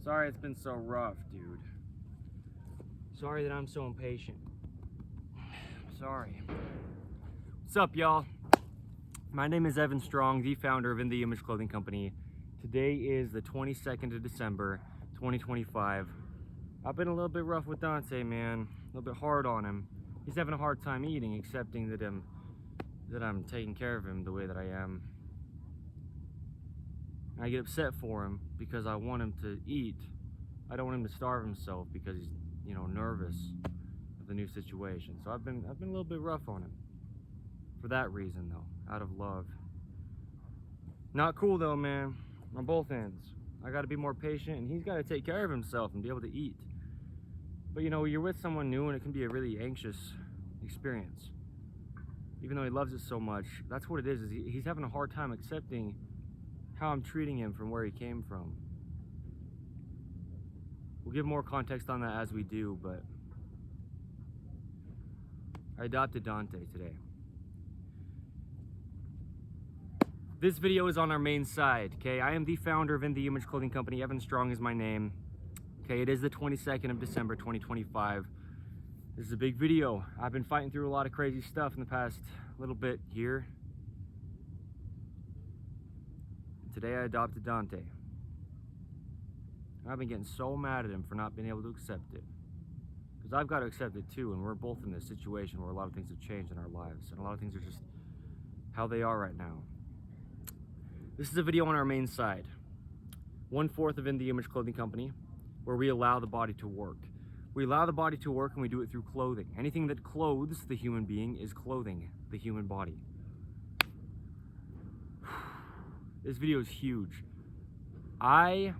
Sorry it's been so rough, dude. Sorry that I'm so impatient. Sorry. What's up, y'all? My name is Evan Strong, the founder of In The Image Clothing Company. Today is the 22nd of December, 2025. I've been a little bit rough with Dante, man. A little bit hard on him. He's having a hard time eating, accepting that I'm taking care of him the way that I am. I get upset for him because I want him to eat. I don't want him to starve himself because he's, nervous of the new situation. So I've been a little bit rough on him. For that reason, though, out of love. Not cool though, man, on both ends. I gotta be more patient, and he's gotta take care of himself and be able to eat. But you're with someone new and it can be a really anxious experience. Even though he loves it so much, that's what it is he's having a hard time accepting how I'm treating him from where he came from. We'll give more context on that as we do, but I adopted Dante today. This video is on our main side, okay? I am the founder of In The Image Clothing Company. Evan Strong is my name. Okay, it is the 22nd of December, 2025. This is a big video. I've been fighting through a lot of crazy stuff in the past little bit here. Today I adopted Dante. I've been getting so mad at him for not being able to accept it. Because I've got to accept it too, and we're both in this situation where a lot of things have changed in our lives, and a lot of things are just how they are right now. This is a video on our main side. 1/4 of In The Image Clothing Company, where we allow the body to work. We allow the body to work, and we do it through clothing. Anything that clothes the human being is clothing the human body. This video is huge. I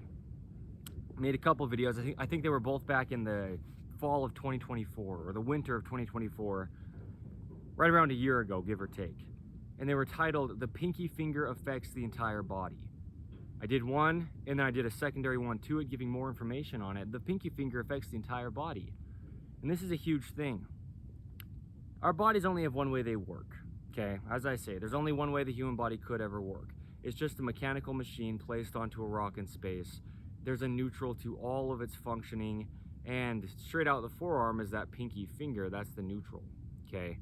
made a couple videos. I think they were both back in the fall of 2024 or the winter of 2024, right around a year ago, give or take. And they were titled "The Pinky Finger Affects the Entire Body." I did one, and then I did a secondary one to it, giving more information on it. The pinky finger affects the entire body. And this is a huge thing. Our bodies only have one way they work, okay? As I say, there's only one way the human body could ever work. It's just a mechanical machine placed onto a rock in space. There's a neutral to all of its functioning, and straight out the forearm is that pinky finger. That's the neutral, okay?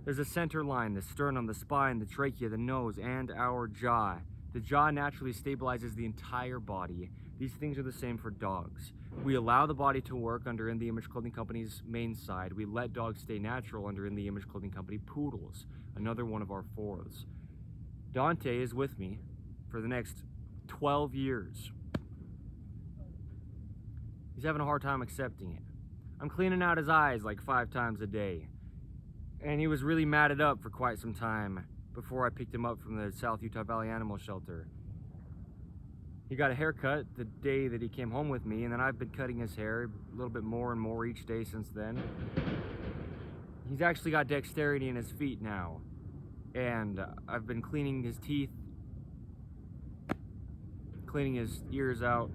There's a center line, the sternum, the spine, the trachea, the nose, and our jaw. The jaw naturally stabilizes the entire body. These things are the same for dogs. We allow the body to work under In The Image Clothing Company's main side. We let dogs stay natural under In The Image Clothing Company. Poodles, another one of our fourths. Dante is with me for the next 12 years. He's having a hard time accepting it. I'm cleaning out his eyes like 5 times a day. And he was really matted up for quite some time before I picked him up from the South Utah Valley Animal Shelter. He got a haircut the day that he came home with me, and then I've been cutting his hair a little bit more and more each day since then. He's actually got dexterity in his feet now, and I've been cleaning his teeth, cleaning his ears out,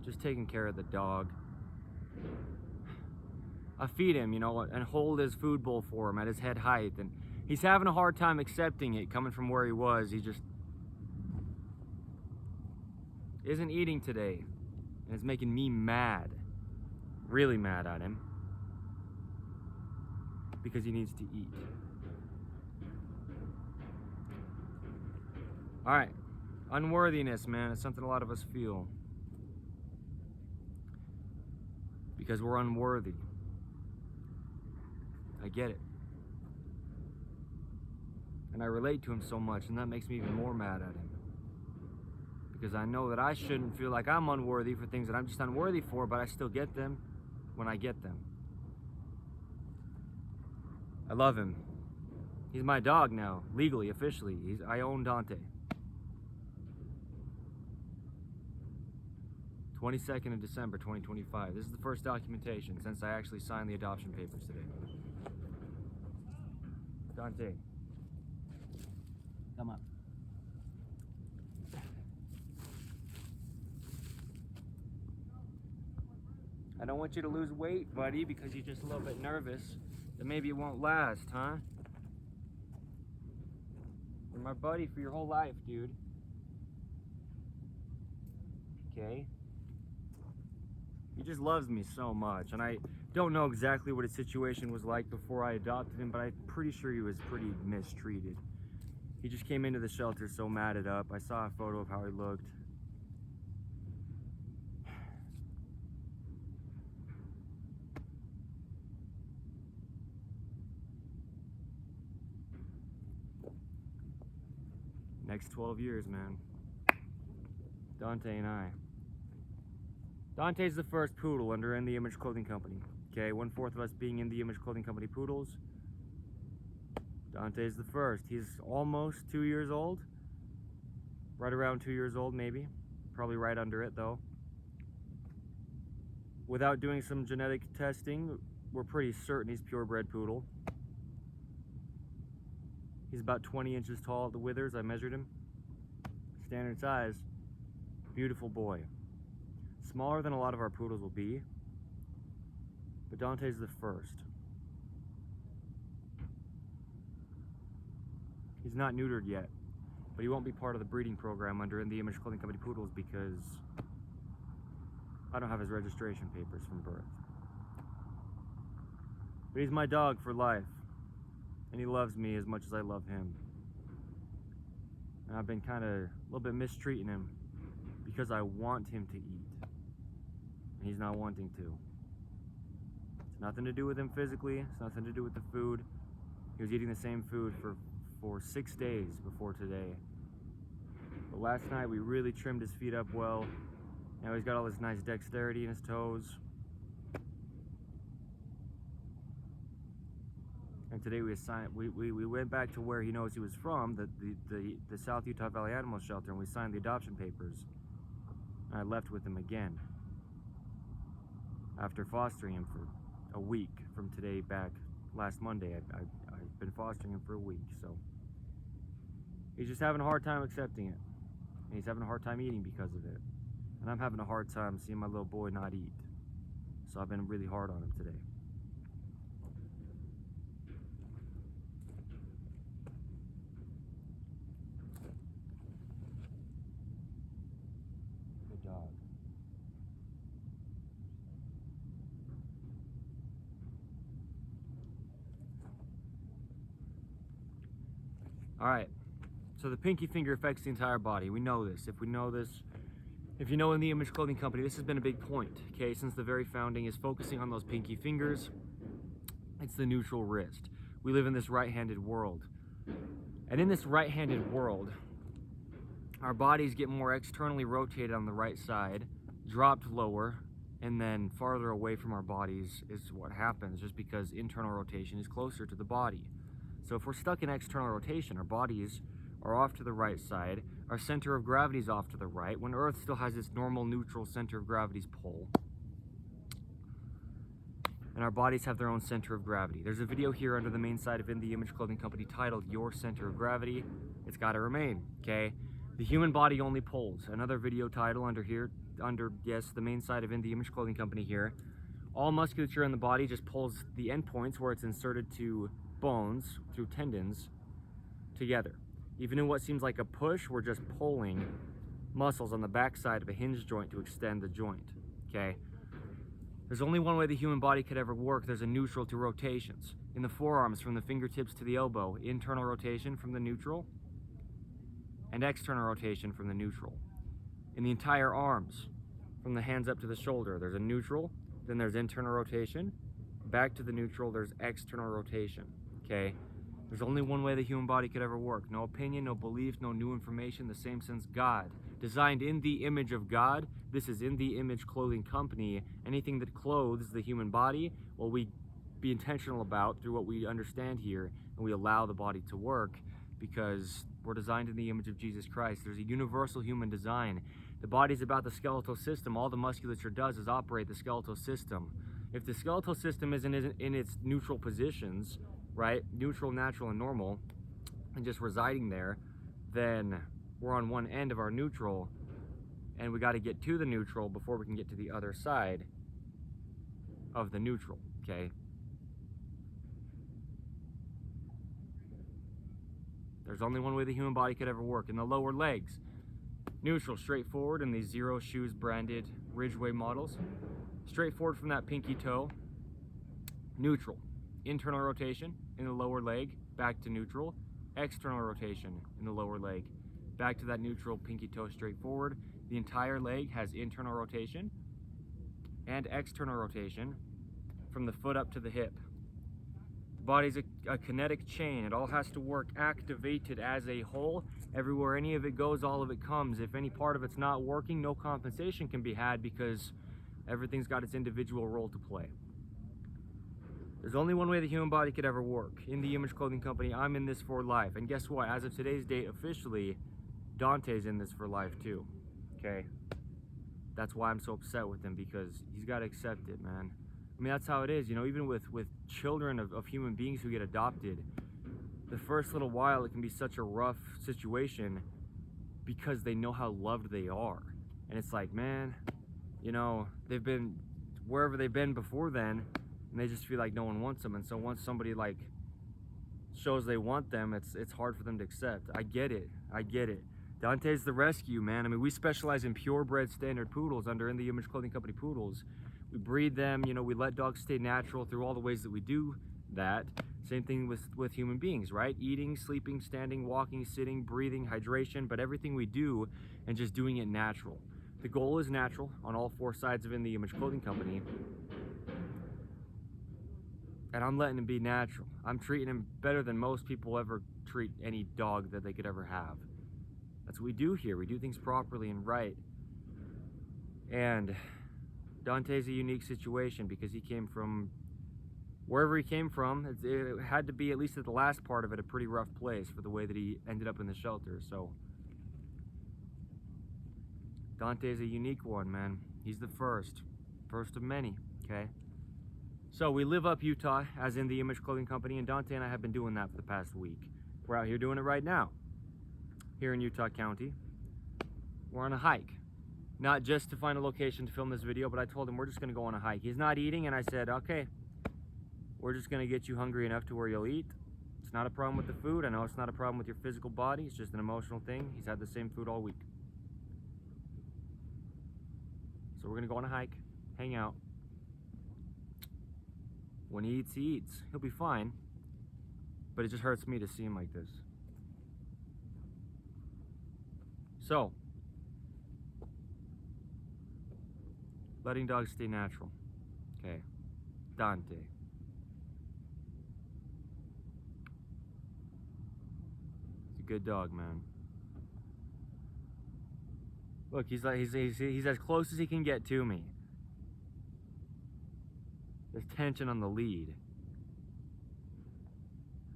just taking care of the dog. I feed him, and hold his food bowl for him at his head height, and he's having a hard time accepting it coming from where he was. He just isn't eating today, and it's making me mad, really mad at him, because he needs to eat. All right, unworthiness, man, it's something a lot of us feel because we're unworthy. I get it. And I relate to him so much, and that makes me even more mad at him. Because I know that I shouldn't feel like I'm unworthy for things that I'm just unworthy for, but I still get them when I get them. I love him. He's my dog now, legally, officially. I own Dante. 22nd of December, 2025. This is the first documentation since I actually signed the adoption papers today. Dante, come on. I don't want you to lose weight, buddy, because you're just a little bit nervous that maybe it won't last, huh? You're my buddy for your whole life, dude. okay? He just loves me so much, and I don't know exactly what his situation was like before I adopted him, but I'm pretty sure he was pretty mistreated. He just came into the shelter so matted up. I saw a photo of how he looked. Next 12 years, man. Dante and I. Dante's the first poodle under In The Image Clothing Company. Okay, 1/4 of us being In The Image Clothing Company poodles. Dante's the first. He's almost 2 years old. Right around 2 years old, maybe. Probably right under it, though. Without doing some genetic testing, we're pretty certain he's purebred poodle. He's about 20 inches tall at the withers. I measured him. Standard size. Beautiful boy. Smaller than a lot of our poodles will be, but Dante's the first. He's not neutered yet, but he won't be part of the breeding program under In The Image Clothing Company poodles because I don't have his registration papers from birth. But he's my dog for life, and he loves me as much as I love him. And I've been kind of a little bit mistreating him because I want him to eat. He's not wanting to. It's nothing to do with him physically. It's nothing to do with the food. He was eating the same food for 6 days before today. But last night we really trimmed his feet up well. Now he's got all this nice dexterity in his toes. And today we went back to where he knows he was from, the South Utah Valley Animal Shelter, and we signed the adoption papers. And I left with him again. After fostering him for a week from today back last Monday. I've been fostering him for a week, so he's just having a hard time accepting it. And he's having a hard time eating because of it. And I'm having a hard time seeing my little boy not eat. So I've been really hard on him today. Good dog. All right, so the pinky finger affects the entire body. We know this. If we know this, if you know In The Image Clothing Company, this has been a big point, okay, since the very founding, is focusing on those pinky fingers. It's the neutral wrist. We live in this right-handed world. And in this right-handed world, our bodies get more externally rotated on the right side, dropped lower, and then farther away from our bodies is what happens, just because internal rotation is closer to the body. So if we're stuck in external rotation, our bodies are off to the right side, our center of gravity is off to the right, when Earth still has its normal neutral center of gravity's pole. And our bodies have their own center of gravity. There's a video here under the main side of In The Image Clothing Company titled Your Center of Gravity. It's gotta remain, okay? The human body only pulls. Another video title under here, yes, the main side of In The Image Clothing Company here. All musculature in the body just pulls the endpoints where it's inserted to bones through tendons together. Even in what seems like a push, we're just pulling muscles on the backside of a hinge joint to extend the joint, okay? There's only one way the human body could ever work. There's a neutral to rotations. In the forearms, from the fingertips to the elbow, internal rotation from the neutral and external rotation from the neutral. In the entire arms, from the hands up to the shoulder, there's a neutral, then there's internal rotation, back to the neutral, there's external rotation, okay? There's only one way the human body could ever work. No opinion, no belief, no new information, the same since God. Designed in the image of God. This is In The Image Clothing Company. Anything that clothes the human body, well, we be intentional about through what we understand here, and we allow the body to work because we're designed in the image of Jesus Christ. There's a universal human design. The body's about the skeletal system. All the musculature does is operate the skeletal system. If the skeletal system isn't in its neutral positions, right, neutral, natural, and normal, and just residing there, then we're on one end of our neutral, and we got to get to the neutral before we can get to the other side of the neutral, okay? There's only one way the human body could ever work. In the lower legs, Neutral, straightforward in these Zero Shoes branded Ridgeway models. Straightforward from that pinky toe. Neutral, internal rotation in the lower leg, back to neutral. External rotation in the lower leg, back to that neutral pinky toe straightforward. The entire leg has internal rotation and external rotation from the foot up to the hip. The body's a kinetic chain. It all has to work activated as a whole. Everywhere any of it goes, all of it comes. If any part of it's not working, no compensation can be had because everything's got its individual role to play. There's only one way the human body could ever work. In the Image Clothing Company, I'm in this for life. And guess what? As of today's date, officially, Dante's in this for life too. Okay? That's why I'm so upset with him, because he's got to accept it, man. I mean, that's how it is, you know, even with children of human beings who get adopted. The first little while, it can be such a rough situation because they know how loved they are. And it's like, man, you know, they've been wherever they've been before then, and they just feel like no one wants them. And so once somebody like shows they want them, it's hard for them to accept. I get it. Dante's the rescue, man. I mean, we specialize in purebred standard poodles under In the Image Clothing Company poodles. We breed them, you know, we let dogs stay natural through all the ways that we do that. Same thing with human beings, right? Eating, sleeping, standing, walking, sitting, breathing, hydration, but everything we do and just doing it natural. The goal is natural on all four sides of In the Image Clothing Company. And I'm letting him be natural. I'm treating him better than most people ever treat any dog that they could ever have. That's what we do here. We do things properly and right. And Dante's a unique situation because he came from wherever he came from. It had to be, at least at the last part of it, a pretty rough place for the way that he ended up in the shelter. So Dante's a unique one, man. He's the first of many, okay? So we live up Utah as In the Image Clothing Company, and Dante and I have been doing that for the past week. We're out here doing it right now, here in Utah County. We're on a hike, not just to find a location to film this video, but I told him we're just gonna go on a hike. He's not eating, and I said, okay, we're just gonna get you hungry enough to where you'll eat. It's not a problem with the food. I know it's not a problem with your physical body. It's just an emotional thing. He's had the same food all week. So we're gonna go on a hike, hang out. When he eats, he eats. He'll be fine. But it just hurts me to see him like this. So, letting dogs stay natural. Okay. Dante. He's a good dog, man. Look, he's as close as he can get to me. There's tension on the lead.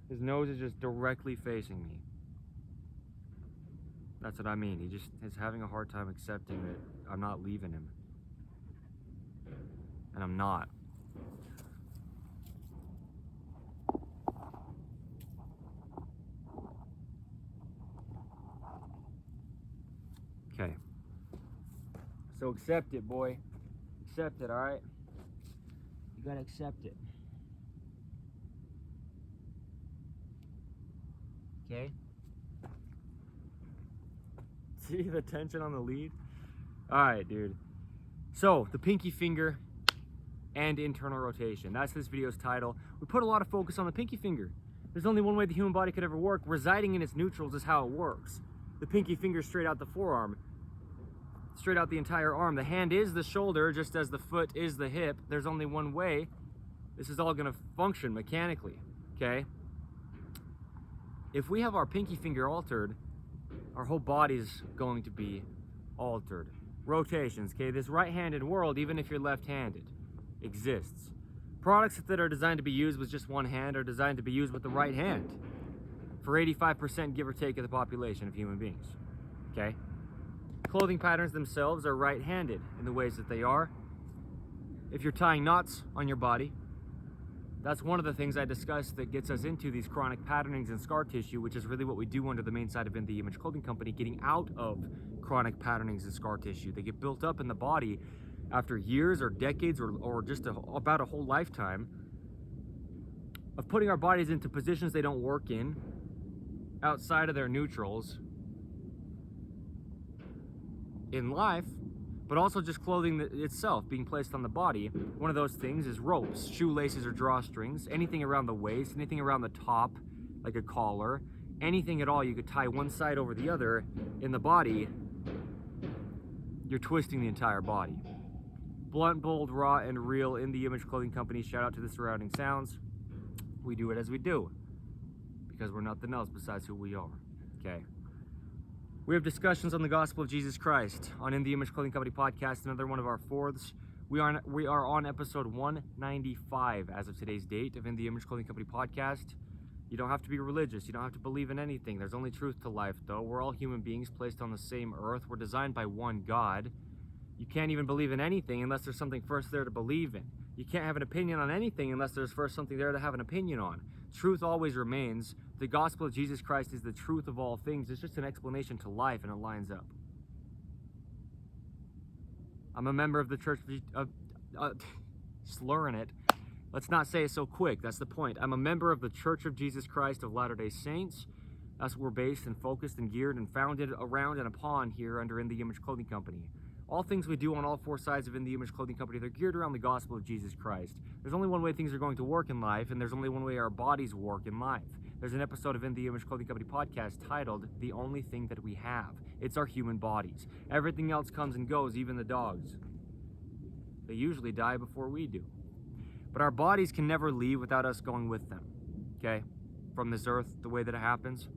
His nose is just directly facing me. That's what I mean. He just is having a hard time accepting that I'm not leaving him. And I'm not. Okay. So accept it, boy. Accept it, alright? You gotta accept it. Okay? See the tension on the lead? Alright, dude. So, the pinky finger and internal rotation. That's this video's title. We put a lot of focus on the pinky finger. There's only one way the human body could ever work. Residing in its neutrals is how it works. The pinky finger straight out the forearm. Straight out the entire arm. The hand is the shoulder, just as the foot is the hip. There's only one way. This is all gonna function mechanically, okay? If we have our pinky finger altered, our whole body's going to be altered. Rotations, okay? This right-handed world, even if you're left-handed, exists. Products that are designed to be used with just one hand are designed to be used with the right hand for 85%, give or take, of the population of human beings, okay? Clothing patterns themselves are right-handed in the ways that they are. If you're tying knots on your body, that's one of the things I discussed that gets us into these chronic patternings and scar tissue, which is really what we do under the main side of In the Image Clothing Company, getting out of chronic patternings and scar tissue. They get built up in the body after years or decades or just about a whole lifetime of putting our bodies into positions they don't work in, outside of their neutrals, in life, but also just clothing itself being placed on the body. One of those things is ropes, shoelaces or drawstrings, anything around the waist, anything around the top, like a collar, anything at all you could tie one side over the other in the body. You're twisting the entire body. Blunt, bold, raw, and real. In the Image Clothing Company. Shout out to the surrounding sounds. We do it as we do, because we're nothing else besides who we are. Okay. We have discussions on the gospel of Jesus Christ on In the Image Clothing Company podcast, another one of our fourths. We are on episode 195 as of today's date of In the Image Clothing Company podcast. You don't have to be religious. You don't have to believe in anything. There's only truth to life, though. We're all human beings placed on the same earth. We're designed by one God. You can't even believe in anything unless there's something first there to believe in. You can't have an opinion on anything unless there's first something there to have an opinion on. Truth always remains. The gospel of Jesus Christ is the truth of all things. It's just an explanation to life, and it lines up. I'm a member of the church of slurring it. Let's not say it so quick. That's the point. I'm a member of the Church of Jesus Christ of Latter-day Saints. That's where we're based and focused and geared and founded around and upon here under In the Image Clothing Company. All things we do on all four sides of In the Image Clothing Company, they're geared around the gospel of Jesus Christ. There's only one way things are going to work in life, and there's only one way our bodies work in life. There's an episode of In the Image Clothing Company podcast titled, The Only Thing That We Have. It's our human bodies. Everything else comes and goes, even the dogs. They usually die before we do. But our bodies can never leave without us going with them, okay? From this earth, the way that it happens.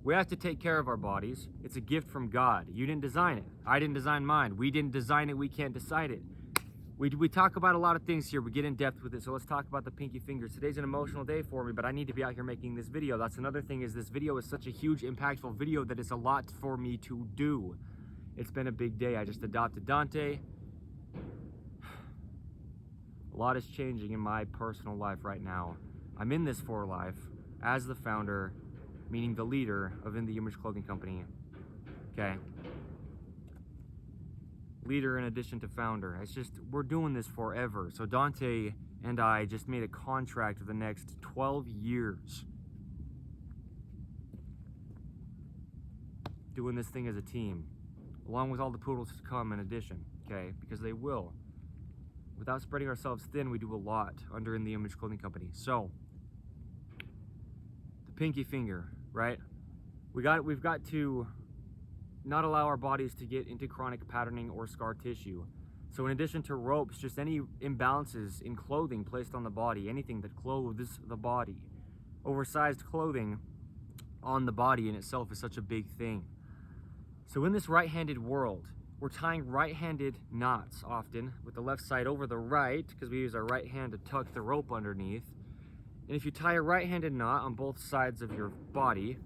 We have to take care of our bodies. It's a gift from God. You didn't design it. I didn't design mine. We didn't design it. We can't decide it. We talk about a lot of things here. We get in depth with it. So let's talk about the pinky fingers. Today's an emotional day for me, but I need to be out here making this video. That's another thing, is this video is such a huge, impactful video that it's a lot for me to do. It's been a big day. I just adopted Dante. A lot is changing in my personal life right now. I'm in this for life as the founder, meaning the leader of In the Image Clothing Company. Okay. Leader in addition to founder. It's just, we're doing this forever. So Dante and I just made a contract for the next 12 years. Doing this thing as a team. Along with all the poodles to come in addition. Okay? Because they will. Without spreading ourselves thin, we do a lot under In the Image Clothing Company. So, the pinky finger, right? We've got to not allow our bodies to get into chronic patterning or scar tissue. So in addition to ropes, just any imbalances in clothing placed on the body, anything that clothes the body. Oversized clothing on the body in itself is such a big thing. So in this right-handed world, we're tying right-handed knots often with the left side over the right, because we use our right hand to tuck the rope underneath. And if you tie a right-handed knot on both sides of your body,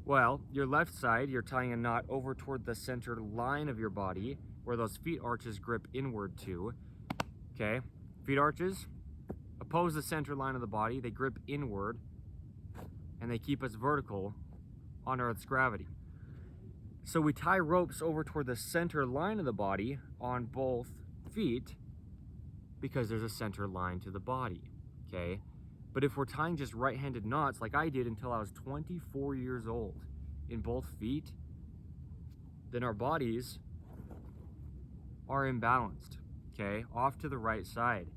well, your left side, you're tying a knot over toward the center line of your body, where those feet arches grip inward to. Okay? Feet arches oppose the center line of the body, they grip inward, and they keep us vertical on Earth's gravity. So we tie ropes over toward the center line of the body on both feet because there's a center line to the body, okay? But if we're tying just right-handed knots like I did until I was 24 years old in both feet, then our bodies are imbalanced, okay? Off to the right side.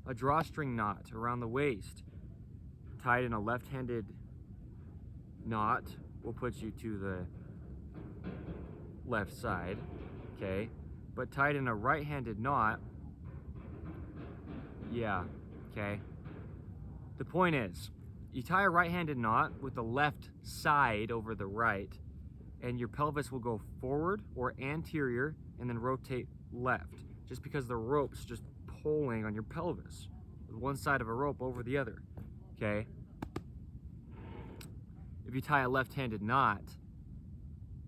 A drawstring knot around the waist tied in a left-handed knot will put you to the left side, okay? But tied in a right-handed knot, yeah, okay? The point is, you tie a right-handed knot with the left side over the right, and your pelvis will go forward or anterior and then rotate left, just because the rope's just pulling on your pelvis with one side of a rope over the other, okay? If you tie a left-handed knot,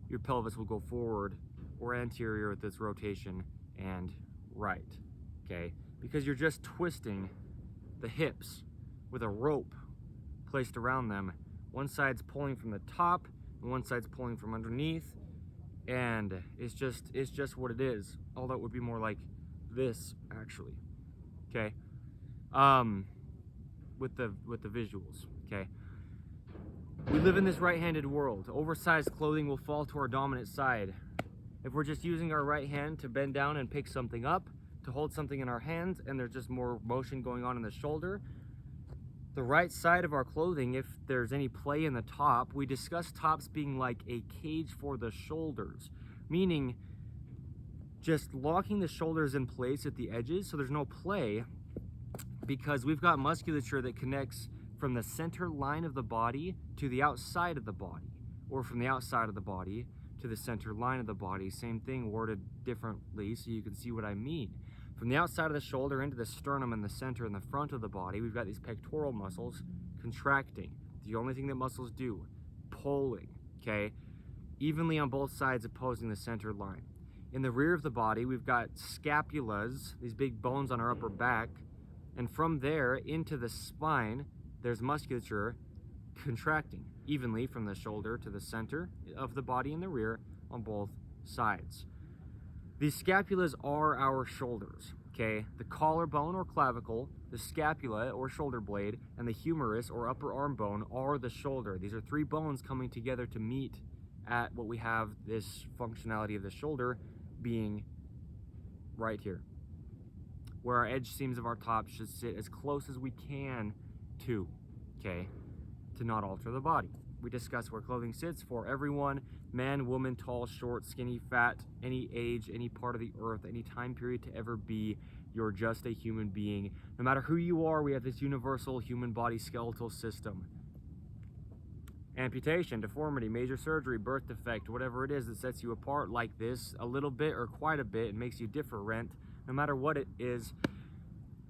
your pelvis will go forward or anterior with this rotation and right, okay? Because you're just twisting the hips with a rope placed around them. One side's pulling from the top and one side's pulling from underneath, and it's just what it is. Although it would be more like this actually, okay? With the visuals, okay? We live in this right-handed world. Oversized clothing will fall to our dominant side. If we're just using our right hand to bend down and pick something up, to hold something in our hands, and there's just more motion going on in the shoulder, the right side of our clothing, if there's any play in the top, we discuss tops being like a cage for the shoulders, meaning just locking the shoulders in place at the edges so there's no play, because we've got musculature that connects from the center line of the body to the outside of the body, or from the outside of the body to the center line of the body. Same thing, worded differently so you can see what I mean. From the outside of the shoulder into the sternum in the center and the front of the body, we've got these pectoral muscles contracting. The only thing that muscles do, pulling, okay? Evenly on both sides opposing the center line. In the rear of the body, we've got scapulas, these big bones on our upper back, and from there into the spine, there's musculature contracting evenly from the shoulder to the center of the body in the rear on both sides. These scapulas are our shoulders, okay? The collarbone or clavicle, the scapula or shoulder blade, and the humerus or upper arm bone are the shoulder. These are three bones coming together to meet at what we have this functionality of the shoulder being right here, where our edge seams of our top should sit as close as we can to, okay, to not alter the body. We discuss where clothing sits for everyone, man, woman, tall, short, skinny, fat, any age, any part of the earth, any time period to ever be. You're just a human being. No matter who you are, we have this universal human body skeletal system. Amputation, deformity, major surgery, birth defect, whatever it is that sets you apart like this a little bit or quite a bit and makes you different, no matter what it is,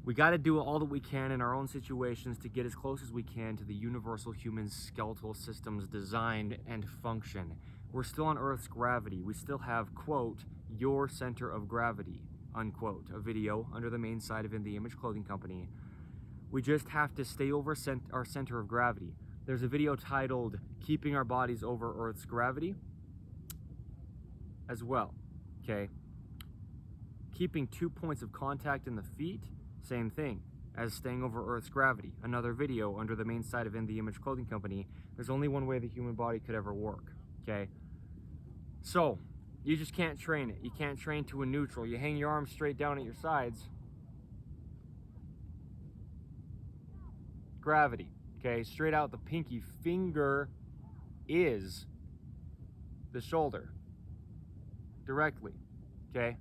we got to do all that we can in our own situations to get as close as we can to the universal human skeletal system's design and function. We're still on Earth's gravity. We still have, quote, your center of gravity, unquote, a video under the main site of In The Image Clothing Company. We just have to stay over our center of gravity. There's a video titled Keeping Our Bodies Over Earth's Gravity as well, okay? Keeping 2 points of contact in the feet, same thing as staying over Earth's gravity. Another video under the main site of In The Image Clothing Company. There's only one way the human body could ever work, okay? So, you just can't train it. You can't train to a neutral. You hang your arms straight down at your sides. Gravity, okay? Straight out the pinky finger is the shoulder, directly, okay?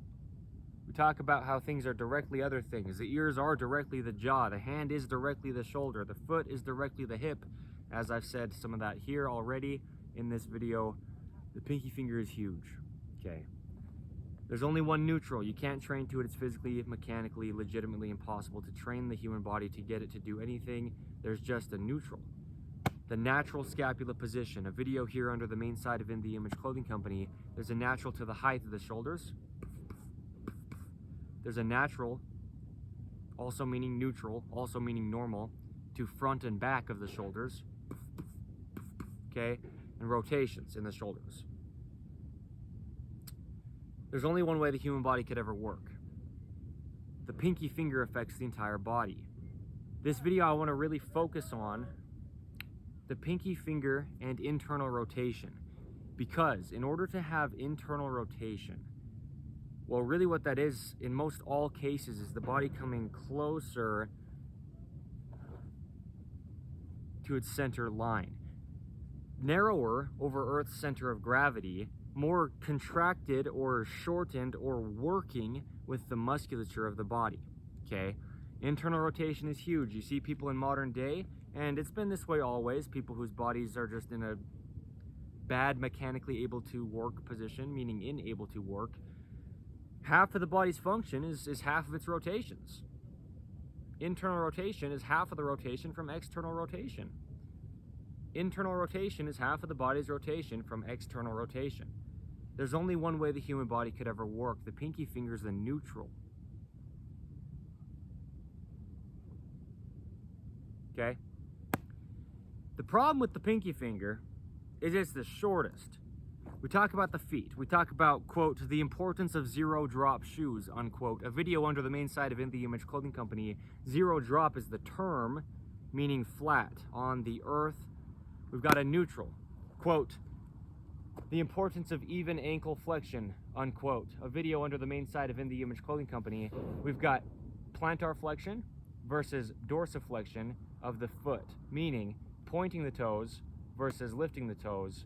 We talk about how things are directly other things. The ears are directly the jaw. The hand is directly the shoulder. The foot is directly the hip. As I've said some of that here already in this video, the pinky finger is huge, okay? There's only one neutral. You can't train to it. It's physically, mechanically, legitimately impossible to train the human body to get it to do anything. There's just a neutral. The natural scapula position. A video here under the main site of In The Image Clothing Company. There's a natural to the height of the shoulders. There's a natural, also meaning neutral, also meaning normal, to front and back of the shoulders, okay, and rotations in the shoulders. There's only one way the human body could ever work. The pinky finger affects the entire body. This video I want to really focus on the pinky finger and internal rotation, because in order to have internal rotation, well, really what that is, in most all cases, is the body coming closer to its center line. Narrower over Earth's center of gravity, more contracted or shortened or working with the musculature of the body, okay? Internal rotation is huge. You see people in modern day, and it's been this way always, people whose bodies are just in a bad mechanically able to work position, meaning unable to work. Half of the body's function is half of its rotations. Internal rotation is half of the rotation from external rotation. Internal rotation is half of the body's rotation from external rotation. There's only one way the human body could ever work. The pinky finger is the neutral. Okay? The problem with the pinky finger is it's the shortest. We talk about the feet. We talk about, quote, the importance of zero drop shoes, unquote. A video under the main site of In The Image Clothing Company. Zero drop is the term, meaning flat on the earth We've got a neutral, quote, the importance of even ankle flexion, unquote. A video under the main side of In The Image Clothing Company. We've got plantar flexion versus dorsiflexion of the foot, meaning pointing the toes versus lifting the toes.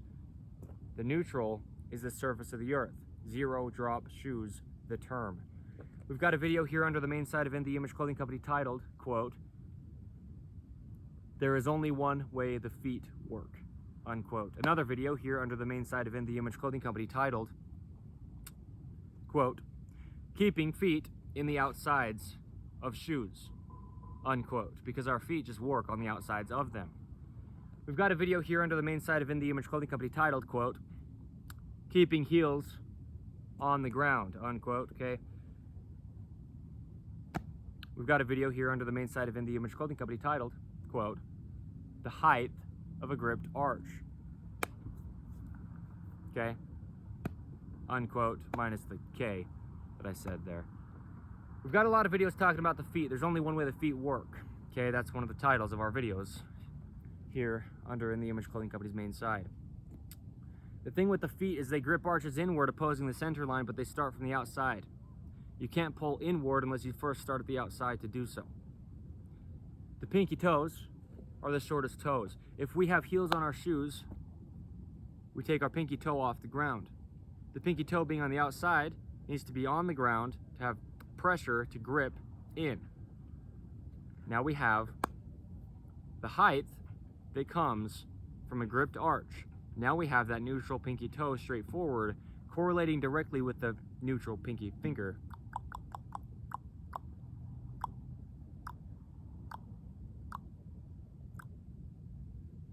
The neutral is the surface of the earth. Zero drop shoes, the term. We've got a video here under the main side of In The Image Clothing Company titled, quote, there is only one way the feet work, unquote. Another video here under the main side of In The Image Clothing Company titled, quote, keeping feet in the outsides of shoes, unquote, because our feet just work on the outsides of them. We've got a video here under the main side of In The Image Clothing Company titled, quote, keeping heels on the ground, unquote, okay? We've got a video here under the main side of In The Image Clothing Company titled, quote, the height of a gripped arch, okay? Unquote, minus the K that I said there. We've got a lot of videos talking about the feet. There's only one way the feet work, okay? That's one of the titles of our videos here under In The Image Clothing Company's main side. The thing with the feet is they grip arches inward opposing the center line, but they start from the outside. You can't pull inward unless you first start at the outside to do so. The pinky toes are the shortest toes. If we have heels on our shoes, we take our pinky toe off the ground. The pinky toe being on the outside needs to be on the ground to have pressure to grip in. Now we have the height that comes from a gripped arch. Now we have that neutral pinky toe straight forward, correlating directly with the neutral pinky finger.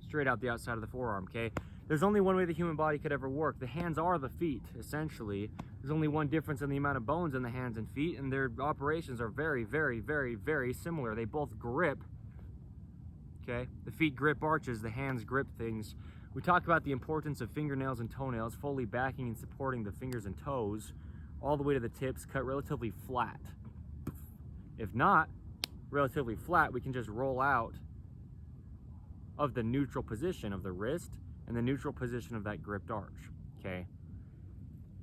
Straight out the outside of the forearm, okay? There's only one way the human body could ever work. The hands are the feet, essentially. There's only one difference in the amount of bones in the hands and feet, and their operations are very, very, very, very similar. They both grip, okay? The feet grip arches, the hands grip things. We talk about the importance of fingernails and toenails, fully backing and supporting the fingers and toes, all the way to the tips, cut relatively flat. If not relatively flat, we can just roll out of the neutral position of the wrist and the neutral position of that gripped arch, okay?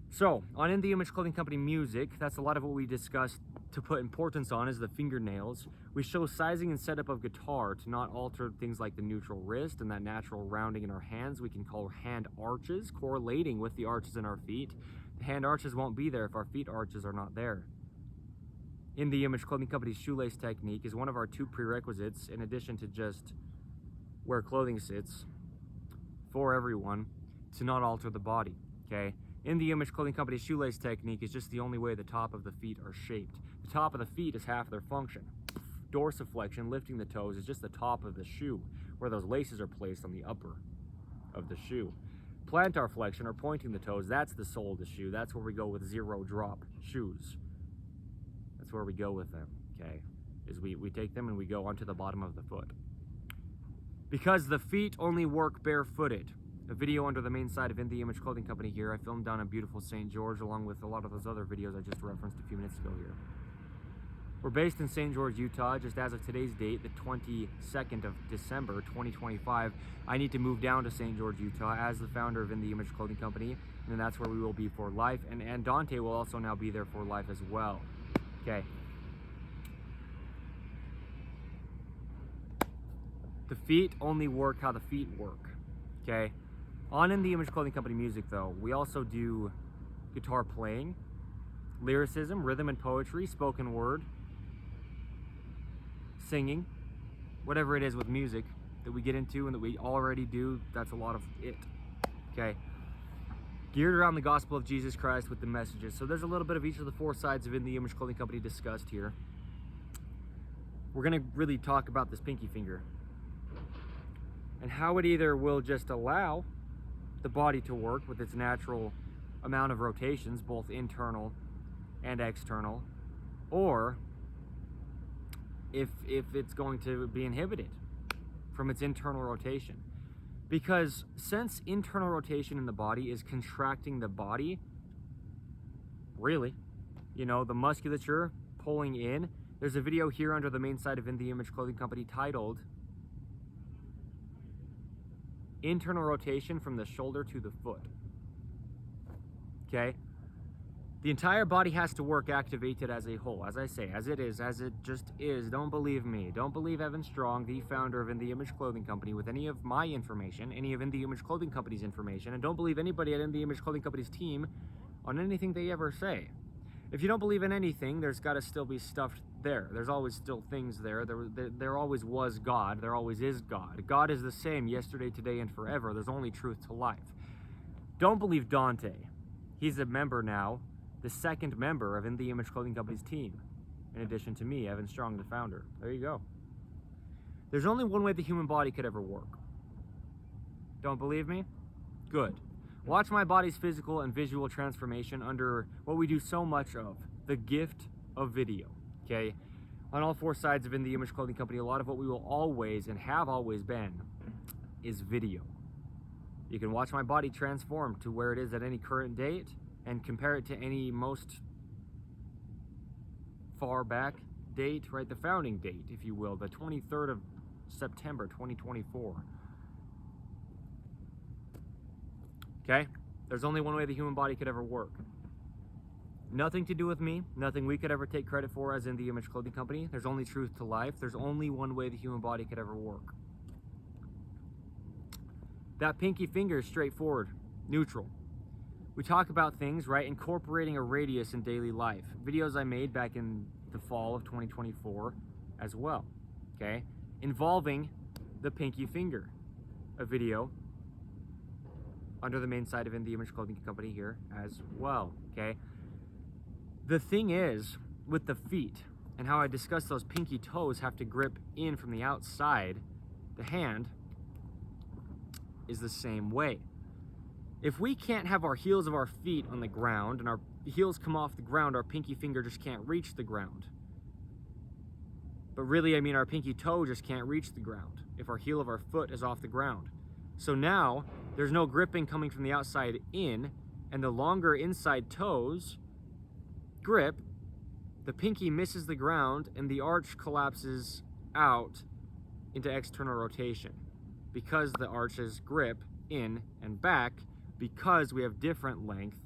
So, on In The Image Clothing Company music, that's a lot of what we discussed to put importance on is the fingernails. We show sizing and setup of guitar to not alter things like the neutral wrist and that natural rounding in our hands. We can call hand arches, correlating with the arches in our feet. The hand arches won't be there if our feet arches are not there. In The Image Clothing Company's shoelace technique is one of our two prerequisites, in addition to just where clothing sits for everyone, to not alter the body, okay? In The Image Clothing Company's shoelace technique is just the only way the top of the feet are shaped. The top of the feet is half their function. Dorsiflexion, lifting the toes, is just the top of the shoe, where those laces are placed on the upper of the shoe. Plantar flexion, or pointing the toes, that's the sole of the shoe. That's where we go with zero drop shoes. That's where we go with them, okay? Is we take them and we go onto the bottom of the foot. Because the feet only work barefooted. A video under the main side of In The Image Clothing Company here. I filmed down in beautiful St. George along with a lot of those other videos I just referenced a few minutes ago here. We're based in St. George, Utah. Just as of today's date, the 22nd of December, 2025, I need to move down to St. George, Utah as the founder of In The Image Clothing Company, and that's where we will be for life. And Dante will also now be there for life as well. Okay. The feet only work how the feet work, okay? On In The Image Clothing Company music, though, we also do guitar playing, lyricism, rhythm and poetry, spoken word, singing, whatever it is with music that we get into and that we already do, that's a lot of it, okay? Geared around the gospel of Jesus Christ with the messages. So there's a little bit of each of the four sides of In The Image Clothing Company discussed here. We're gonna really talk about this pinky finger and how it either will just allow the body to work with its natural amount of rotations, both internal and external, or if it's going to be inhibited from its internal rotation. Because since internal rotation in the body is contracting the body, really, you know, the musculature pulling in, there's a video here under the main side of In The Image Clothing Company titled internal rotation from the shoulder to the foot. Okay? The entire body has to work activated as a whole. As I say, as it is, as it just is. Don't believe me. Don't believe Evan Strong, the founder of In The Image Clothing Company, with any of my information, any of In The Image Clothing Company's information, and don't believe anybody at In The Image Clothing Company's team on anything they ever say. If you don't believe in anything, there's got to still be stuff there. There's always still things there. There always was God. There always is God. God is the same yesterday, today, and forever. There's only truth to life. Don't believe Dante. He's a member now, the second member of In The Image Clothing Company's team, in addition to me, Evan Strong, the founder. There you go. There's only one way the human body could ever work. Don't believe me? Good. Watch my body's physical and visual transformation under what we do so much of, the gift of video, okay? On all four sides of In The Image Clothing Company, a lot of what we will always and have always been is video. You can watch my body transform to where it is at any current date and compare it to any most far back date, right? The founding date, if you will, the 23rd of September, 2024. Okay? There's only one way the human body could ever work. Nothing to do with me, nothing we could ever take credit for as In The Image Clothing Company. There's only truth to life. There's only one way the human body could ever work. That pinky finger is straightforward, neutral. We talk about things, right? Incorporating a radius in daily life. Videos I made back in the fall of 2024 as well, okay? Involving the pinky finger. A video under the main side of In The Image Clothing Company here as well, okay? The thing is, with the feet, and how I discussed those pinky toes have to grip in from the outside, the hand is the same way. If we can't have our heels of our feet on the ground and our heels come off the ground, our pinky finger just can't reach the ground. But really, I mean, our pinky toe just can't reach the ground if our heel of our foot is off the ground. So now, there's no gripping coming from the outside in, and the longer inside toes grip, the pinky misses the ground and the arch collapses out into external rotation because the arches grip in and back because we have different length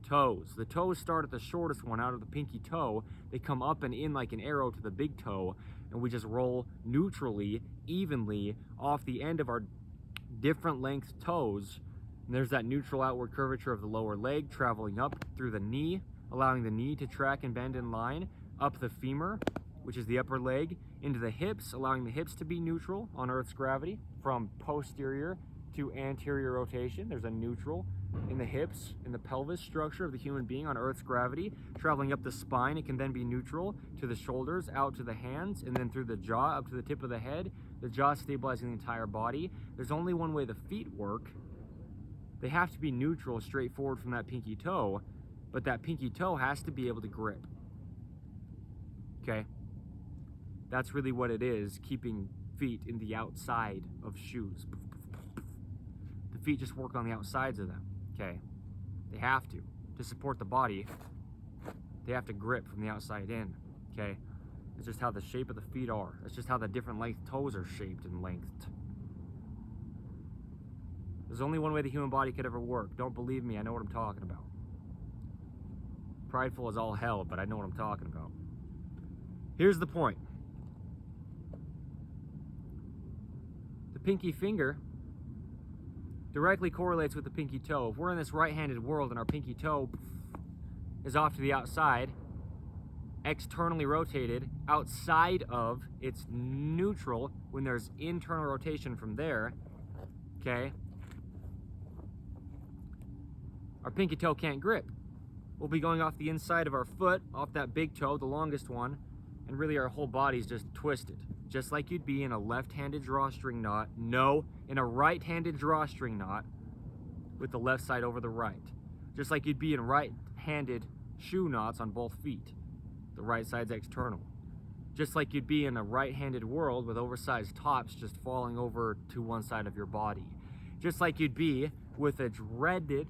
toes. The toes start at the shortest one out of the pinky toe. They come up and in like an arrow to the big toe, and we just roll neutrally, evenly off the end of our different length toes. And there's that neutral outward curvature of the lower leg traveling up through the knee, allowing the knee to track and bend in line, up the femur, which is the upper leg, into the hips, allowing the hips to be neutral on Earth's gravity from posterior to anterior rotation. There's a neutral in the hips, in the pelvis structure of the human being on Earth's gravity, traveling up the spine. It can then be neutral to the shoulders, out to the hands, and then through the jaw, up to the tip of the head, the jaw stabilizing the entire body. There's only one way the feet work. They have to be neutral, straightforward from that pinky toe, but that pinky toe has to be able to grip. Okay? That's really what it is, keeping feet in the outside of shoes. The feet just work on the outsides of them, okay? They have to support the body, they have to grip from the outside in, okay? It's just how the shape of the feet are. It's just how the different length toes are shaped and lengthed. There's only one way the human body could ever work. Don't believe me, I know what I'm talking about. Prideful as all hell, but I know what I'm talking about. Here's the point. The pinky finger directly correlates with the pinky toe. If we're in this right-handed world and our pinky toe is off to the outside, externally rotated, outside of its neutral when there's internal rotation from there, okay, our pinky toe can't grip. We'll be going off the inside of our foot, off that big toe, the longest one, and really our whole body's just twisted. Just like you'd be in a left-handed drawstring knot. No, in a right-handed drawstring knot with the left side over the right. Just like you'd be in right-handed shoe knots on both feet. The right side's external. Just like you'd be in a right-handed world with oversized tops just falling over to one side of your body. Just like you'd be with a dreaded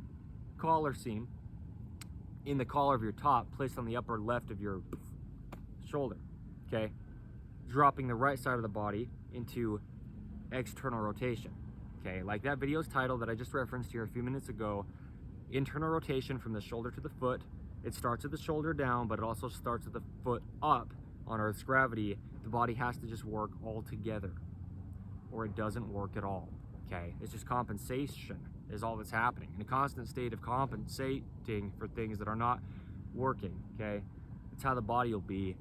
collar seam in the collar of your top placed on the upper left of your shoulder, okay? Dropping the right side of the body into external rotation, okay? Like that video's title that I just referenced here a few minutes ago, internal rotation from the shoulder to the foot. It starts at the shoulder down, but it also starts at the foot up on Earth's gravity. The body has to just work all together, or it doesn't work at all, okay? It's just compensation is all that's happening, in a constant state of compensating for things that are not working, okay? That's how the body will be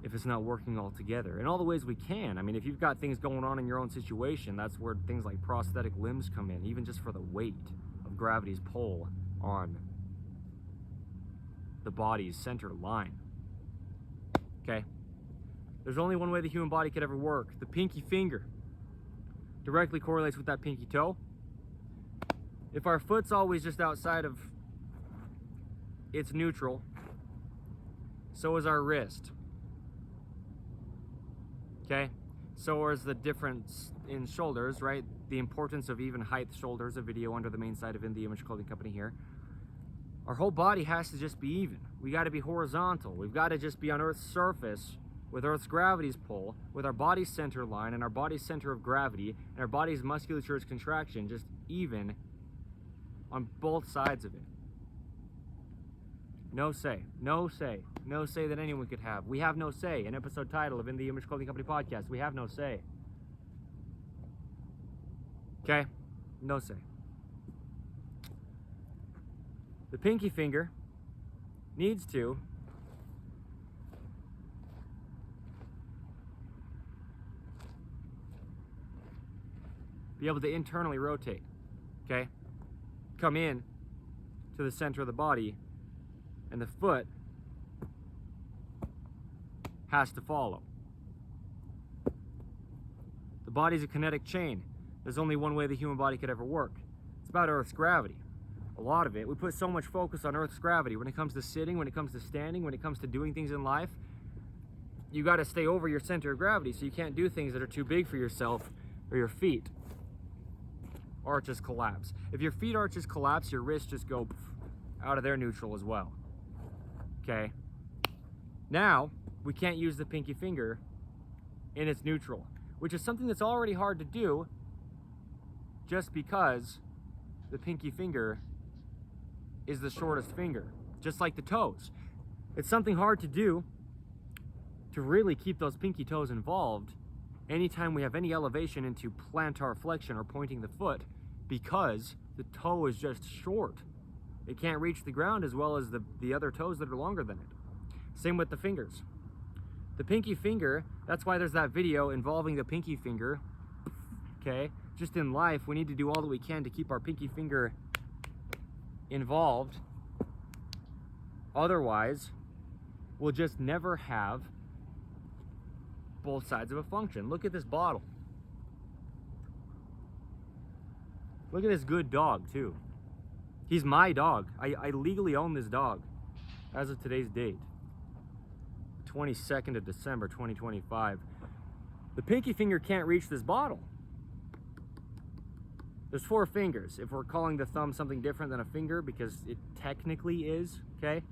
if it's not working all together. In all the ways we can. I mean, if you've got things going on in your own situation, that's where things like prosthetic limbs come in, even just for the weight of gravity's pull on the body's center line, okay? There's only one way the human body could ever work. The pinky finger directly correlates with that pinky toe. If our foot's always just outside of its neutral, so is our wrist. Okay? So is the difference in shoulders, right? The importance of even height shoulders, a video under the main site of In The Image Clothing Company here. Our whole body has to just be even. We got to be horizontal. We've got to just be on Earth's surface with Earth's gravity's pull, with our body's center line and our body's center of gravity and our body's musculature's contraction, just even on both sides of it. No say, no say, no say that anyone could have. We have no say. An episode title of In The Image Clothing Company podcast. We have no say. Okay? No say. The pinky finger needs to be able to internally rotate, okay? Come in to the center of the body, and the foot has to follow. The body's a kinetic chain. There's only one way the human body could ever work. It's about Earth's gravity. A lot of it, we put so much focus on Earth's gravity. When it comes to sitting, when it comes to standing, when it comes to doing things in life, you got to stay over your center of gravity, so you can't do things that are too big for yourself or your feet. Arches collapse. If your feet arches collapse, your wrists just go out of their neutral as well. Okay? Now, we can't use the pinky finger in its neutral, which is something that's already hard to do just because the pinky finger is the shortest finger, just like the toes. It's something hard to do to really keep those pinky toes involved anytime we have any elevation into plantar flexion or pointing the foot, because the toe is just short. It can't reach the ground as well as the other toes that are longer than it. Same with the fingers. The pinky finger, that's why there's that video involving the pinky finger, okay? Just in life, we need to do all that we can to keep our pinky finger involved. Otherwise, we'll just never have both sides of a function. Look at this bottle. Look at this good dog, too. He's my dog. I legally own this dog as of today's date, 22nd of December, 2025. The pinky finger can't reach this bottle. There's 4 fingers. If we're calling the thumb something different than a finger, because it technically is, okay?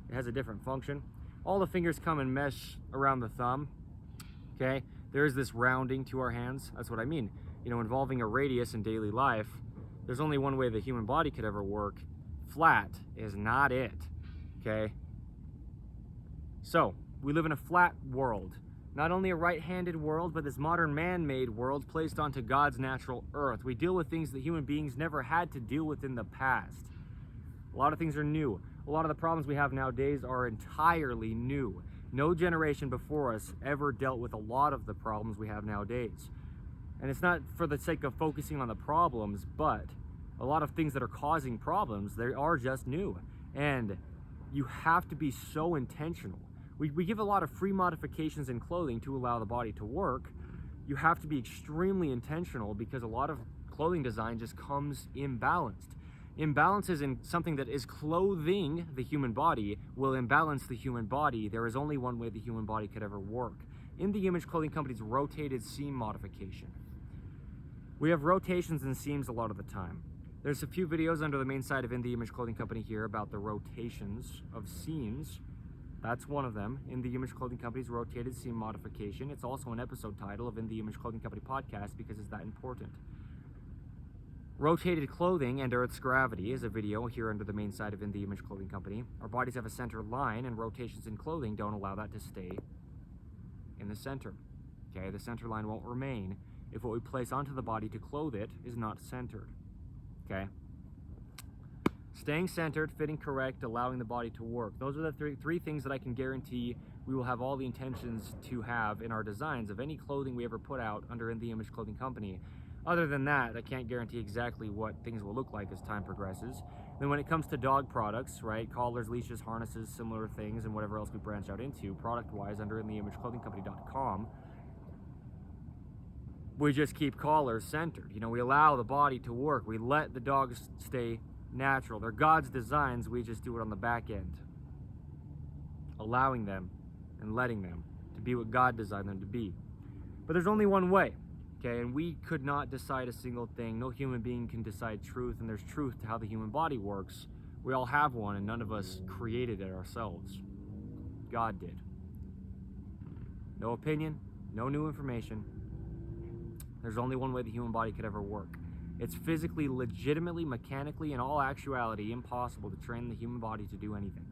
It has a different function. All the fingers come and mesh around the thumb, okay? There's this rounding to our hands. That's what I mean. You know, involving a radius in daily life, there's only one way the human body could ever work. Flat is not it, okay? So, we live in a flat world. Not only a right-handed world, but this modern man-made world placed onto God's natural earth. We deal with things that human beings never had to deal with in the past. A lot of things are new. A lot of the problems we have nowadays are entirely new. No generation before us ever dealt with a lot of the problems we have nowadays. And it's not for the sake of focusing on the problems, but a lot of things that are causing problems, they are just new. And you have to be so intentional. We give a lot of free modifications in clothing to allow the body to work. You have to be extremely intentional, because a lot of clothing design just comes imbalanced. Imbalances in something that is clothing the human body will imbalance the human body. There is only one way the human body could ever work. In the Image Clothing Company's rotated seam modification. We have rotations and seams a lot of the time. There's a few videos under the main site of In The Image Clothing Company here about the rotations of seams. That's one of them, In The Image Clothing Company's rotated seam modification. It's also an episode title of In The Image Clothing Company podcast, because it's that important. Rotated clothing and Earth's gravity is a video here under the main side of In the Image Clothing Company. Our bodies have a center line, and rotations in clothing don't allow that to stay in the center. Okay, the center line won't remain if what we place onto the body to clothe it is not centered. Okay? Staying centered, fitting correct, allowing the body to work. Those are the three things that I can guarantee we will have all the intentions to have in our designs of any clothing we ever put out under In the Image Clothing Company. Other than that, I can't guarantee exactly what things will look like as time progresses. Then when it comes to dog products, right, collars, leashes, harnesses, similar things, and whatever else we branch out into, product-wise, under InTheImageClothingCompany.com, we just keep collars centered. You know, we allow the body to work. We let the dogs stay natural. They're God's designs. We just do it on the back end, allowing them and letting them to be what God designed them to be. But there's only one way, okay? And we could not decide a single thing. No human being can decide truth, and there's truth to how the human body works. We all have one, and none of us created it ourselves. God did. No opinion, no new information. There's only one way the human body could ever work. It's physically, legitimately, mechanically, in all actuality, impossible to train the human body to do anything.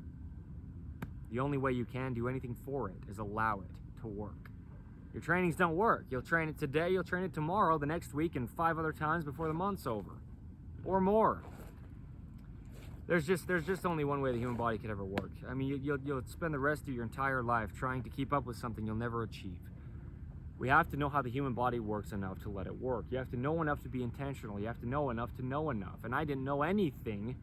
The only way you can do anything for it is allow it to work. Your trainings don't work. You'll train it today, you'll train it tomorrow, the next week, and 5 other times before the month's over. Or more. There's just only one way the human body could ever work. I mean, you'll spend the rest of your entire life trying to keep up with something you'll never achieve. We have to know how the human body works enough to let it work. You have to know enough to be intentional. You have to know enough to know enough. And I didn't know anything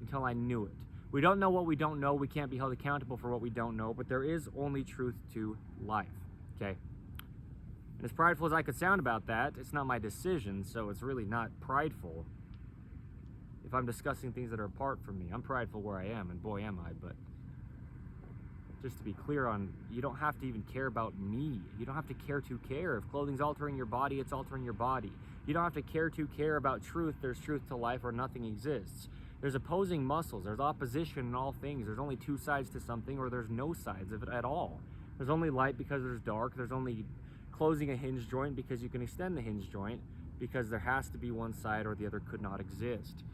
until I knew it. We don't know what we don't know. We can't be held accountable for what we don't know, but there is only truth to life, okay? And as prideful as I could sound about that, it's not my decision, so it's really not prideful if I'm discussing things that are apart from me. I'm prideful where I am, and boy am I, but just to be clear on, you don't have to even care about me. You don't have to care to care. If clothing's altering your body, it's altering your body. You don't have to care to care about truth. There's truth to life or nothing exists. There's opposing muscles. There's opposition in all things. There's only two sides to something, or there's no sides of it at all. There's only light because there's dark. There's only closing a hinge joint because you can extend the hinge joint, because there has to be one side or the other could not exist.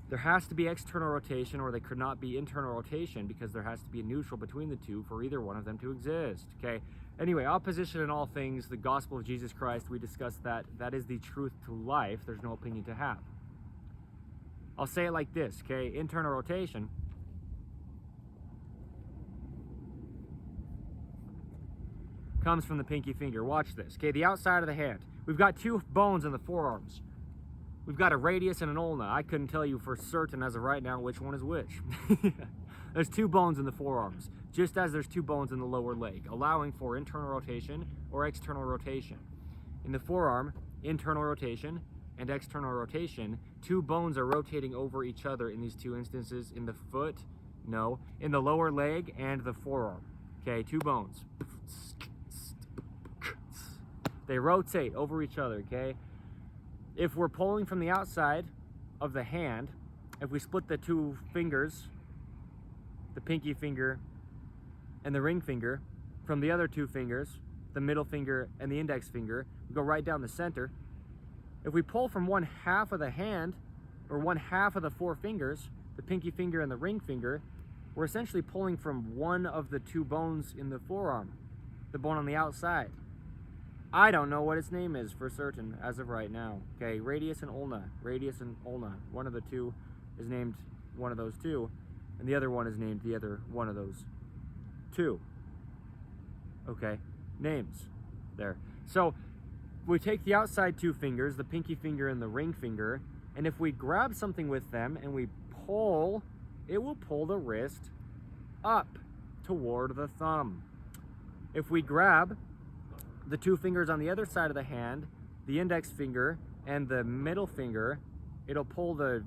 There has to be external rotation, or there could not be internal rotation, because there has to be a neutral between the two for either one of them to exist, okay? Anyway, opposition in all things, the gospel of Jesus Christ, we discussed that. That is the truth to life. There's no opinion to have. I'll say it like this, okay? Internal rotation comes from the pinky finger. Watch this, okay? The outside of the hand. We've got two bones in the forearms. We've got a radius and an ulna. I couldn't tell you for certain as of right now which one is which. There's two bones in the forearms, just as there's two bones in the lower leg, allowing for internal rotation or external rotation. In the forearm, internal rotation and external rotation, two bones are rotating over each other in these two instances. In the foot, no. In the lower leg and the forearm, okay, two bones. They rotate over each other, okay? If we're pulling from the outside of the hand, if we split the two fingers, the pinky finger and the ring finger, from the other two fingers, the middle finger and the index finger, we go right down the center. If we pull from one half of the hand, or one half of the four fingers, the pinky finger and the ring finger, we're essentially pulling from one of the two bones in the forearm, the bone on the outside. I don't know what its name is for certain as of right now. Okay, radius and ulna. Radius and ulna. One of the two is named one of those two, and the other one is named the other one of those two. Okay, names there. So we take the outside two fingers, the pinky finger and the ring finger, and if we grab something with them and we pull, it will pull the wrist up toward the thumb. If we grab the two fingers on the other side of the hand, the index finger and the middle finger, it'll pull the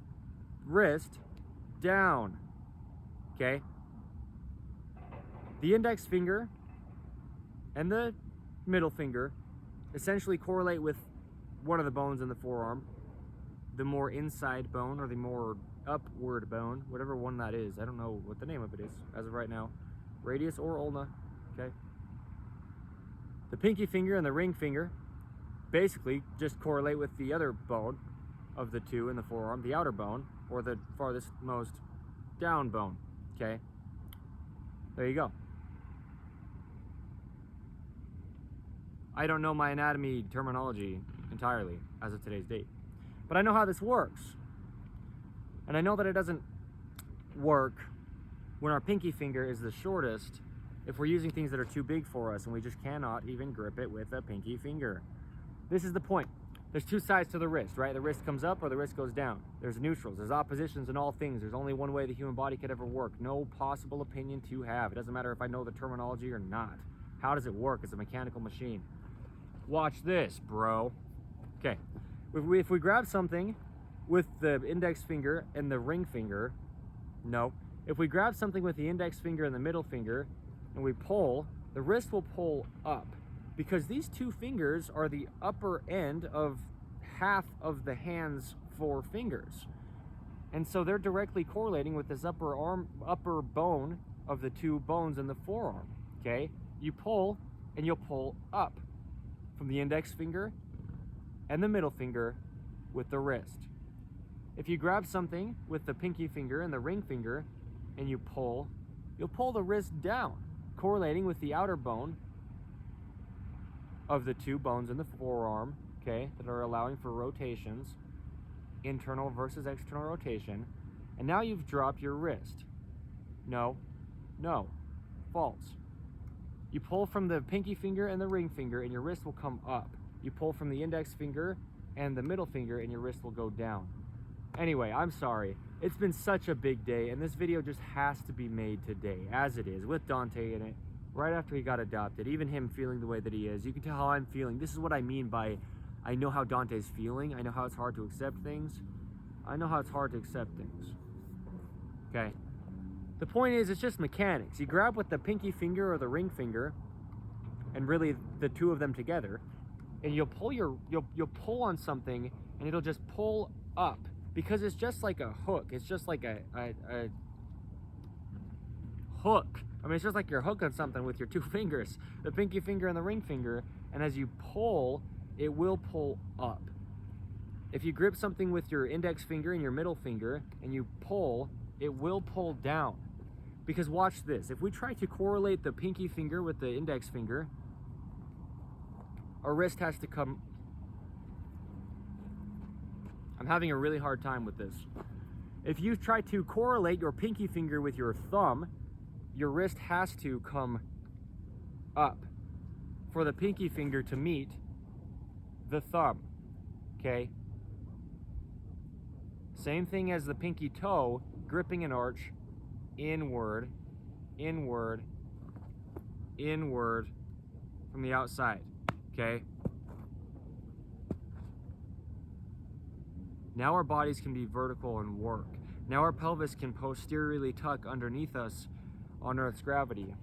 wrist down, okay? The index finger and the middle finger essentially correlate with one of the bones in the forearm, the more inside bone or the more upward bone, whatever one that is. I don't know what the name of it is as of right now. Radius or ulna, okay? The pinky finger and the ring finger basically just correlate with the other bone, of the two in the forearm, the outer bone, or the farthest most down bone, okay? There you go. I don't know my anatomy terminology entirely as of today's date, but I know how this works. And I know that it doesn't work when our pinky finger is the shortest if we're using things that are too big for us and we just cannot even grip it with a pinky finger. This is the point. There's two sides to the wrist, right? The wrist comes up or the wrist goes down. There's neutrals, there's oppositions in all things. There's only one way the human body could ever work. No possible opinion to have. It doesn't matter if I know the terminology or not. How does it work? It's a mechanical machine. Watch this, bro. Okay, if we grab something with the index finger and the ring finger, no. If we grab something with the index finger and the middle finger and we pull, the wrist will pull up because these two fingers are the upper end of half of the hand's four fingers. And so they're directly correlating with this upper bone of the two bones in the forearm, okay? You pull and you'll pull up from the index finger and the middle finger with the wrist. If you grab something with the pinky finger and the ring finger and you pull, you'll pull the wrist down, correlating with the outer bone of the two bones in the forearm, okay, that are allowing for rotations, internal versus external rotation. And now you've dropped your wrist. No, no, false. You pull from the pinky finger and the ring finger and your wrist will come up. You pull from the index finger and the middle finger and your wrist will go down. Anyway, I'm sorry. It's been such a big day and this video just has to be made today, as it is, with Dante in it, right after he got adopted, even him feeling the way that he is. You can tell how I'm feeling. This is what I mean by I know how Dante's feeling. I know how it's hard to accept things. I know how it's hard to accept things. Okay? The point is, it's just mechanics. You grab with the pinky finger or the ring finger, and really the two of them together, and you'll pull on something, and it'll just pull up because it's just like a hook. It's just like a hook. I mean, it's just like you're hooking something with your two fingers, the pinky finger and the ring finger, and as you pull, it will pull up. If you grip something with your index finger and your middle finger, and you pull, it will pull down. Because watch this, if we try to correlate the pinky finger with the index finger, our wrist has to come. I'm having a really hard time with this. If you try to correlate your pinky finger with your thumb, your wrist has to come up for the pinky finger to meet the thumb, okay? Same thing as the pinky toe, gripping an arch, inward, inward, inward from the outside, okay? Now our bodies can be vertical and work. Now our pelvis can posteriorly tuck underneath us on Earth's gravity.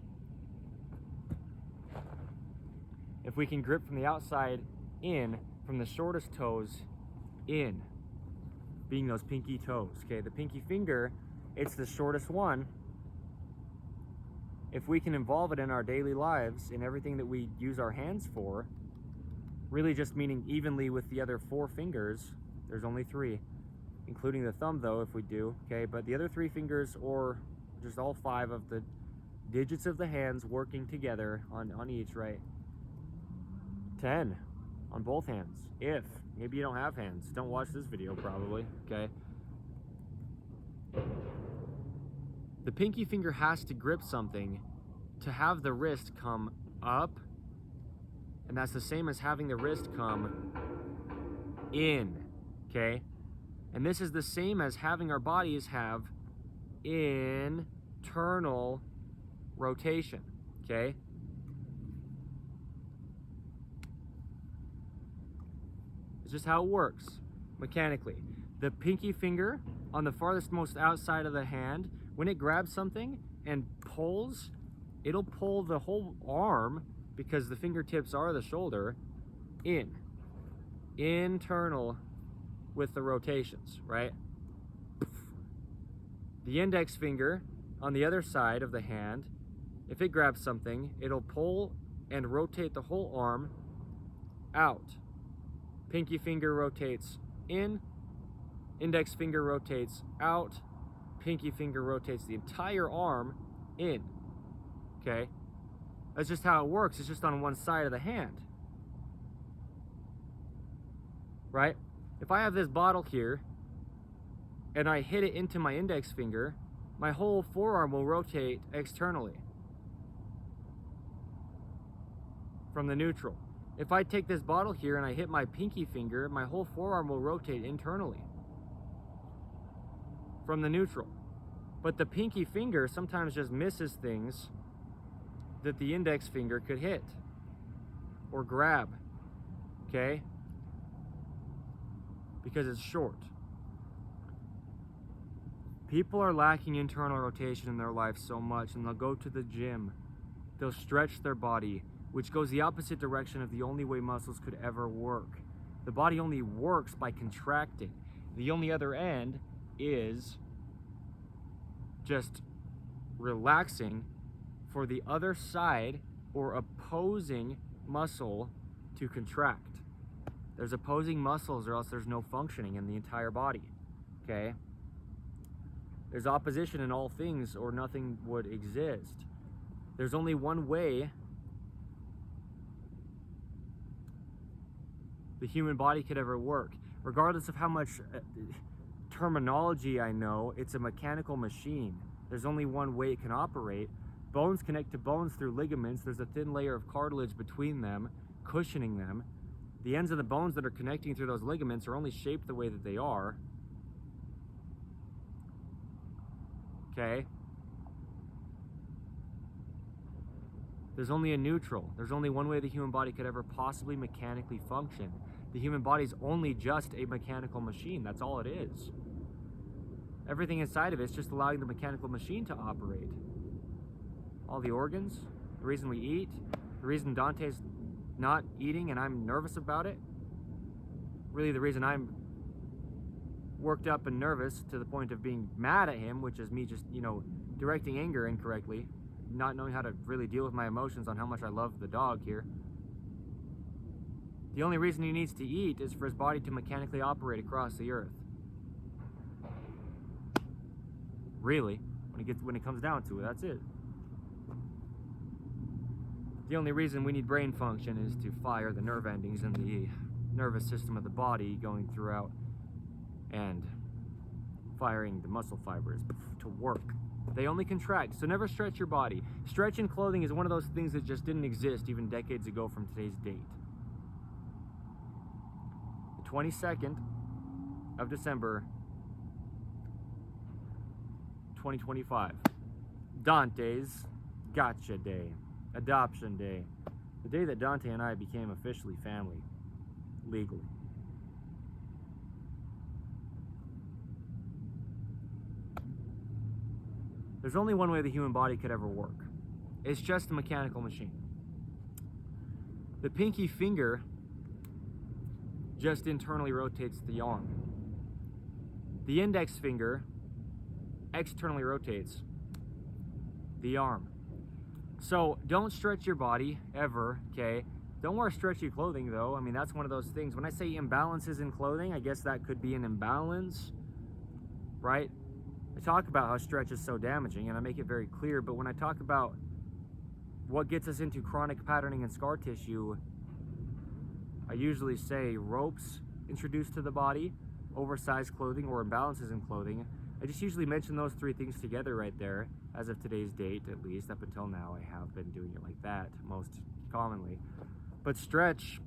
If we can grip from the outside in, from the shortest toes in, being those pinky toes, okay? The pinky finger, it's the shortest one. If we can involve it in our daily lives, in everything that we use our hands for, really just meaning evenly with the other four fingers, there's only three, including the thumb though, if we do, okay? But the other three fingers, or just all five of the digits of the hands working together on each, right? 10 on both hands. If maybe you don't have hands, don't watch this video probably, okay? The pinky finger has to grip something to have the wrist come up, and that's the same as having the wrist come in, okay? And this is the same as having our bodies have internal rotation, okay? It's just how it works mechanically. The pinky finger on the farthest most outside of the hand, when it grabs something and pulls, it'll pull the whole arm, because the fingertips are the shoulder, internal with the rotations, right? The index finger on the other side of the hand, if it grabs something, it'll pull and rotate the whole arm out. Pinky finger rotates in, Index finger rotates out, pinky finger rotates the entire arm in, okay? That's just how it works. It's just on one side of the hand, right? If I have this bottle here and I hit it into my index finger, my whole forearm will rotate externally from the neutral. If I take this bottle here and I hit my pinky finger, my whole forearm will rotate internally from the neutral. But the pinky finger sometimes just misses things that the index finger could hit or grab, okay? Because it's short. People are lacking internal rotation in their life so much, and they'll go to the gym, they'll stretch their body, which goes the opposite direction of the only way muscles could ever work. The body only works by contracting. The only other end is just relaxing for the other side or opposing muscle to contract. There's opposing muscles or else there's no functioning in the entire body, okay? There's opposition in all things or nothing would exist. There's only one way the human body could ever work. Regardless of how much terminology I know, it's a mechanical machine. There's only one way it can operate. Bones connect to bones through ligaments. There's a thin layer of cartilage between them, cushioning them. The ends of the bones that are connecting through those ligaments are only shaped the way that they are. Okay? There's only a neutral. There's only one way the human body could ever possibly mechanically function. The human body is only just a mechanical machine. That's all it is. Everything inside of it is just allowing the mechanical machine to operate. All the organs, the reason we eat, the reason Dante's not eating and I'm nervous about it, really the reason I'm worked up and nervous to the point of being mad at him, which is me just, directing anger incorrectly, not knowing how to really deal with my emotions on how much I love the dog here. The only reason he needs to eat is for his body to mechanically operate across the earth. Really, when it comes down to it, that's it. The only reason we need brain function is to fire the nerve endings in the nervous system of the body going throughout and firing the muscle fibers to work. They only contract, so never stretch your body. Stretch in clothing is one of those things that just didn't exist even decades ago from today's date. The 22nd of December, 2025. Dante's Gotcha Day. Adoption Day. The day that Dante and I became officially family, legally. There's only one way the human body could ever work. It's just a mechanical machine. The pinky finger just internally rotates the arm. The index finger externally rotates the arm. So don't stretch your body ever, okay? Don't wear stretchy clothing though. I mean, that's one of those things. When I say imbalances in clothing, I guess that could be an imbalance, right? I talk about how stretch is so damaging and I make it very clear, but when I talk about what gets us into chronic patterning and scar tissue, I usually say ropes introduced to the body, oversized clothing, or imbalances in clothing. I just usually mention those three things together right there, as of today's date, at least. Up until now, I have been doing it like that, most commonly. But stretch,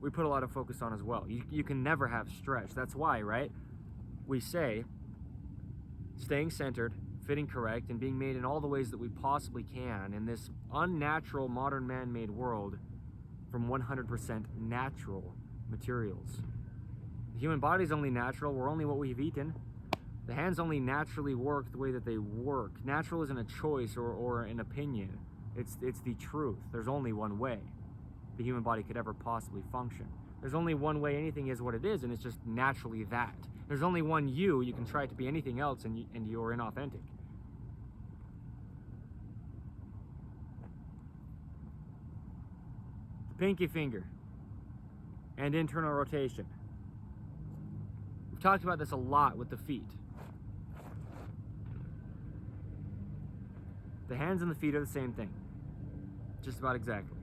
we put a lot of focus on as well. You can never have stretch. That's why, right? We say staying centered, fitting correct, and being made in all the ways that we possibly can in this unnatural, modern man-made world from 100% natural materials. The human body's only natural. We're only what we've eaten. The hands only naturally work the way that they work. Natural isn't a choice or an opinion. It's the truth. There's only one way the human body could ever possibly function. There's only one way anything is what it is, and it's just naturally that. There's only one you. You can try to be anything else, and you're inauthentic. The pinky finger and internal rotation. talked about this a lot with the feet. The hands and the feet are the same thing. Just about exactly.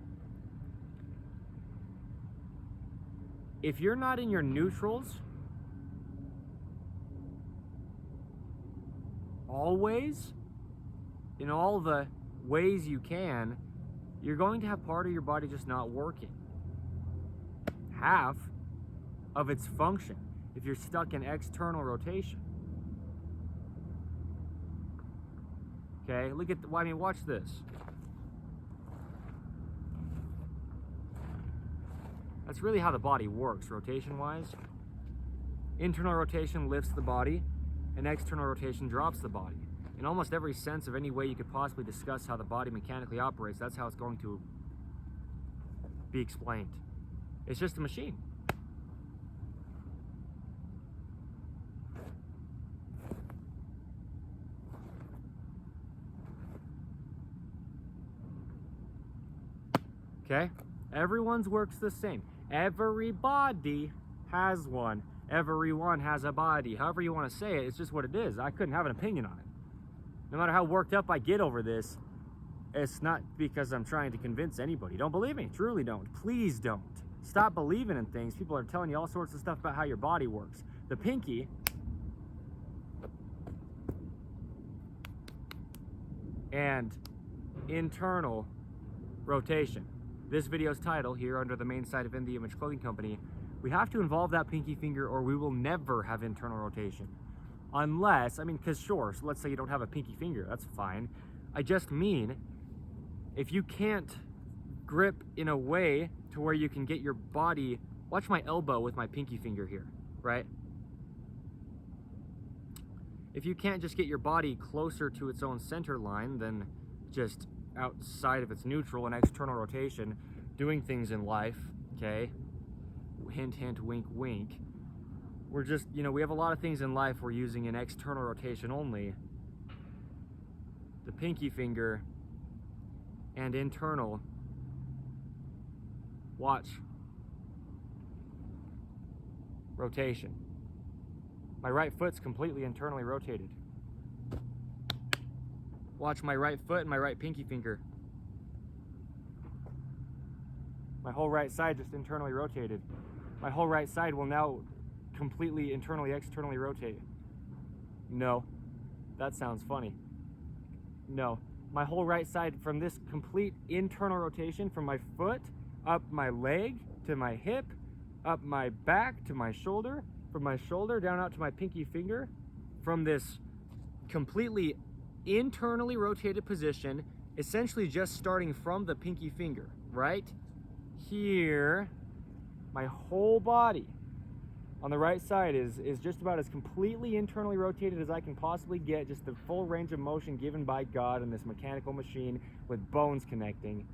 If you're not in your neutrals, always, in all the ways you can, you're going to have part of your body just not working. Half of its function if you're stuck in external rotation. Okay, look at, I mean, watch this. That's really how the body works, rotation-wise. Internal rotation lifts the body, and external rotation drops the body. In almost every sense of any way you could possibly discuss how the body mechanically operates, that's how it's going to be explained. It's just a machine. Okay? Everyone's works the same. Everybody has one. Everyone has a body. However you want to say it, it's just what it is. I couldn't have an opinion on it. No matter how worked up I get over this, it's not because I'm trying to convince anybody. Don't believe me. Truly don't. Please don't. Stop believing in things. People are telling you all sorts of stuff about how your body works. The pinky and internal rotation. This video's title here under the main site of In The Image Clothing Company, we have to involve that pinky finger or we will never have internal rotation. Unless, I mean, because sure, so let's say you don't have a pinky finger, that's fine. I just mean, if you can't grip in a way to where you can get your body, watch my elbow with my pinky finger here, right? If you can't just get your body closer to its own center line than just outside of its neutral and external rotation, doing things in life, okay? Hint, hint, wink, wink. We're just, you know, we have a lot of things in life we're using in external rotation only. The pinky finger and internal. Watch. Rotation. My right foot's completely internally rotated. Watch my right foot and my right pinky finger. My whole right side just internally rotated. My whole right side will now completely internally, externally rotate. No, that sounds funny. No, my whole right side from this complete internal rotation from my foot, up my leg to my hip, up my back to my shoulder, from my shoulder down out to my pinky finger, from this completely internally rotated position, essentially just starting from the pinky finger, right here, my whole body on the right side is just about as completely internally rotated as I can possibly get, just the full range of motion given by God in this mechanical machine with bones connecting.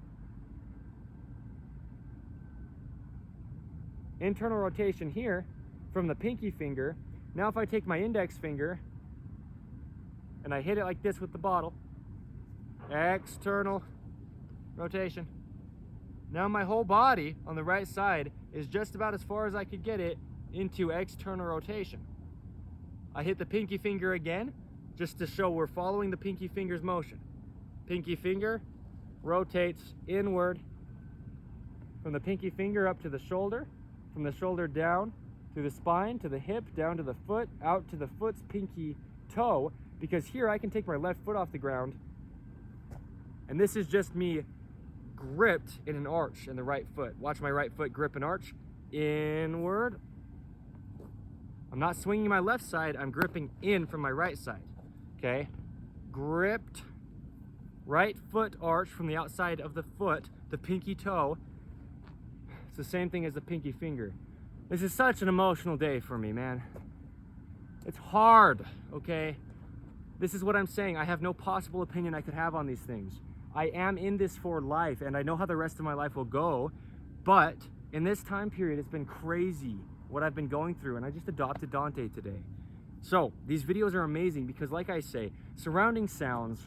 Internal rotation here from the pinky finger. Now if I take my index finger and I hit it like this with the bottle, external rotation. Now my whole body on the right side is just about as far as I could get it into external rotation. I hit the pinky finger again, just to show we're following the pinky finger's motion. Pinky finger rotates inward from the pinky finger up to the shoulder, from the shoulder down to the spine, to the hip, down to the foot, out to the foot's pinky toe, because here I can take my left foot off the ground, and this is just me gripped in an arch in the right foot. Watch my right foot grip an arch, inward. I'm not swinging my left side, I'm gripping in from my right side, okay? Gripped, right foot arch from the outside of the foot, the pinky toe. It's the same thing as the pinky finger. This is such an emotional day for me, man. It's hard, okay? This is what I'm saying. I have no possible opinion I could have on these things. I am in this for life, and I know how the rest of my life will go, but in this time period, it's been crazy what I've been going through, and I just adopted Dante today. So these videos are amazing because, like I say, surrounding sounds,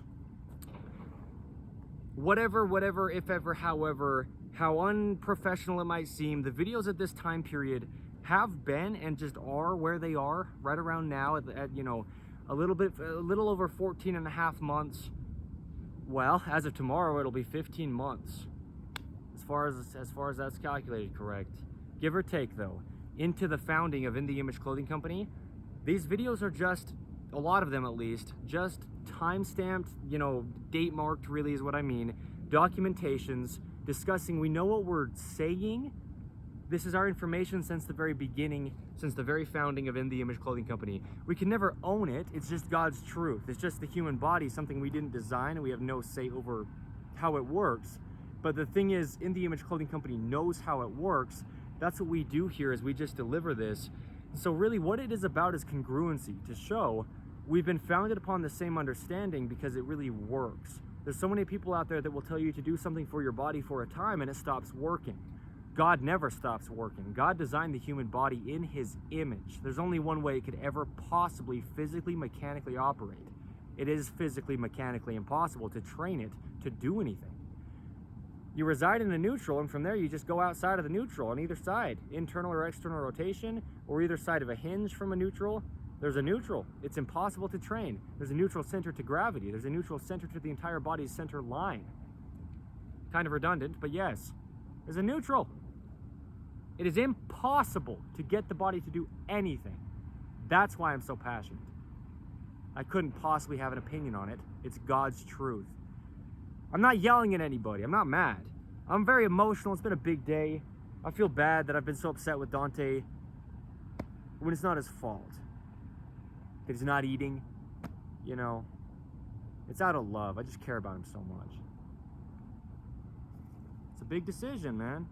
whatever, if ever, however, how unprofessional it might seem, the videos at this time period have been and just are where they are right around now at you know, a little over 14 and a half months. Well, as of tomorrow, it'll be 15 months. As far as that's calculated correct. Give or take though. Into the founding of In The Image Clothing Company, these videos are just, a lot of them at least, just time-stamped, you know, date marked really is what I mean, documentations discussing, we know what we're saying. This is our information since the very beginning, since the very founding of In The Image Clothing Company. We can never own it, it's just God's truth. It's just the human body, something we didn't design, and we have no say over how it works. But the thing is, In The Image Clothing Company knows how it works. That's what we do here, is we just deliver this. So really what it is about is congruency, to show we've been founded upon the same understanding because it really works. There's so many people out there that will tell you to do something for your body for a time and it stops working. God never stops working. God designed the human body in his image. There's only one way it could ever possibly physically, mechanically operate. It is physically, mechanically impossible to train it to do anything. You reside in a neutral, and from there you just go outside of the neutral on either side, internal or external rotation, or either side of a hinge from a neutral. There's a neutral. It's impossible to train. There's a neutral center to gravity. There's a neutral center to the entire body's center line. Kind of redundant, but yes, there's a neutral. It is impossible to get the body to do anything. That's why I'm so passionate. I couldn't possibly have an opinion on it. It's God's truth. I'm not yelling at anybody. I'm not mad. I'm very emotional. It's been a big day. I feel bad that I've been so upset with Dante when it's not his fault. That he's not eating, you know. It's out of love. I just care about him so much. It's a big decision, man.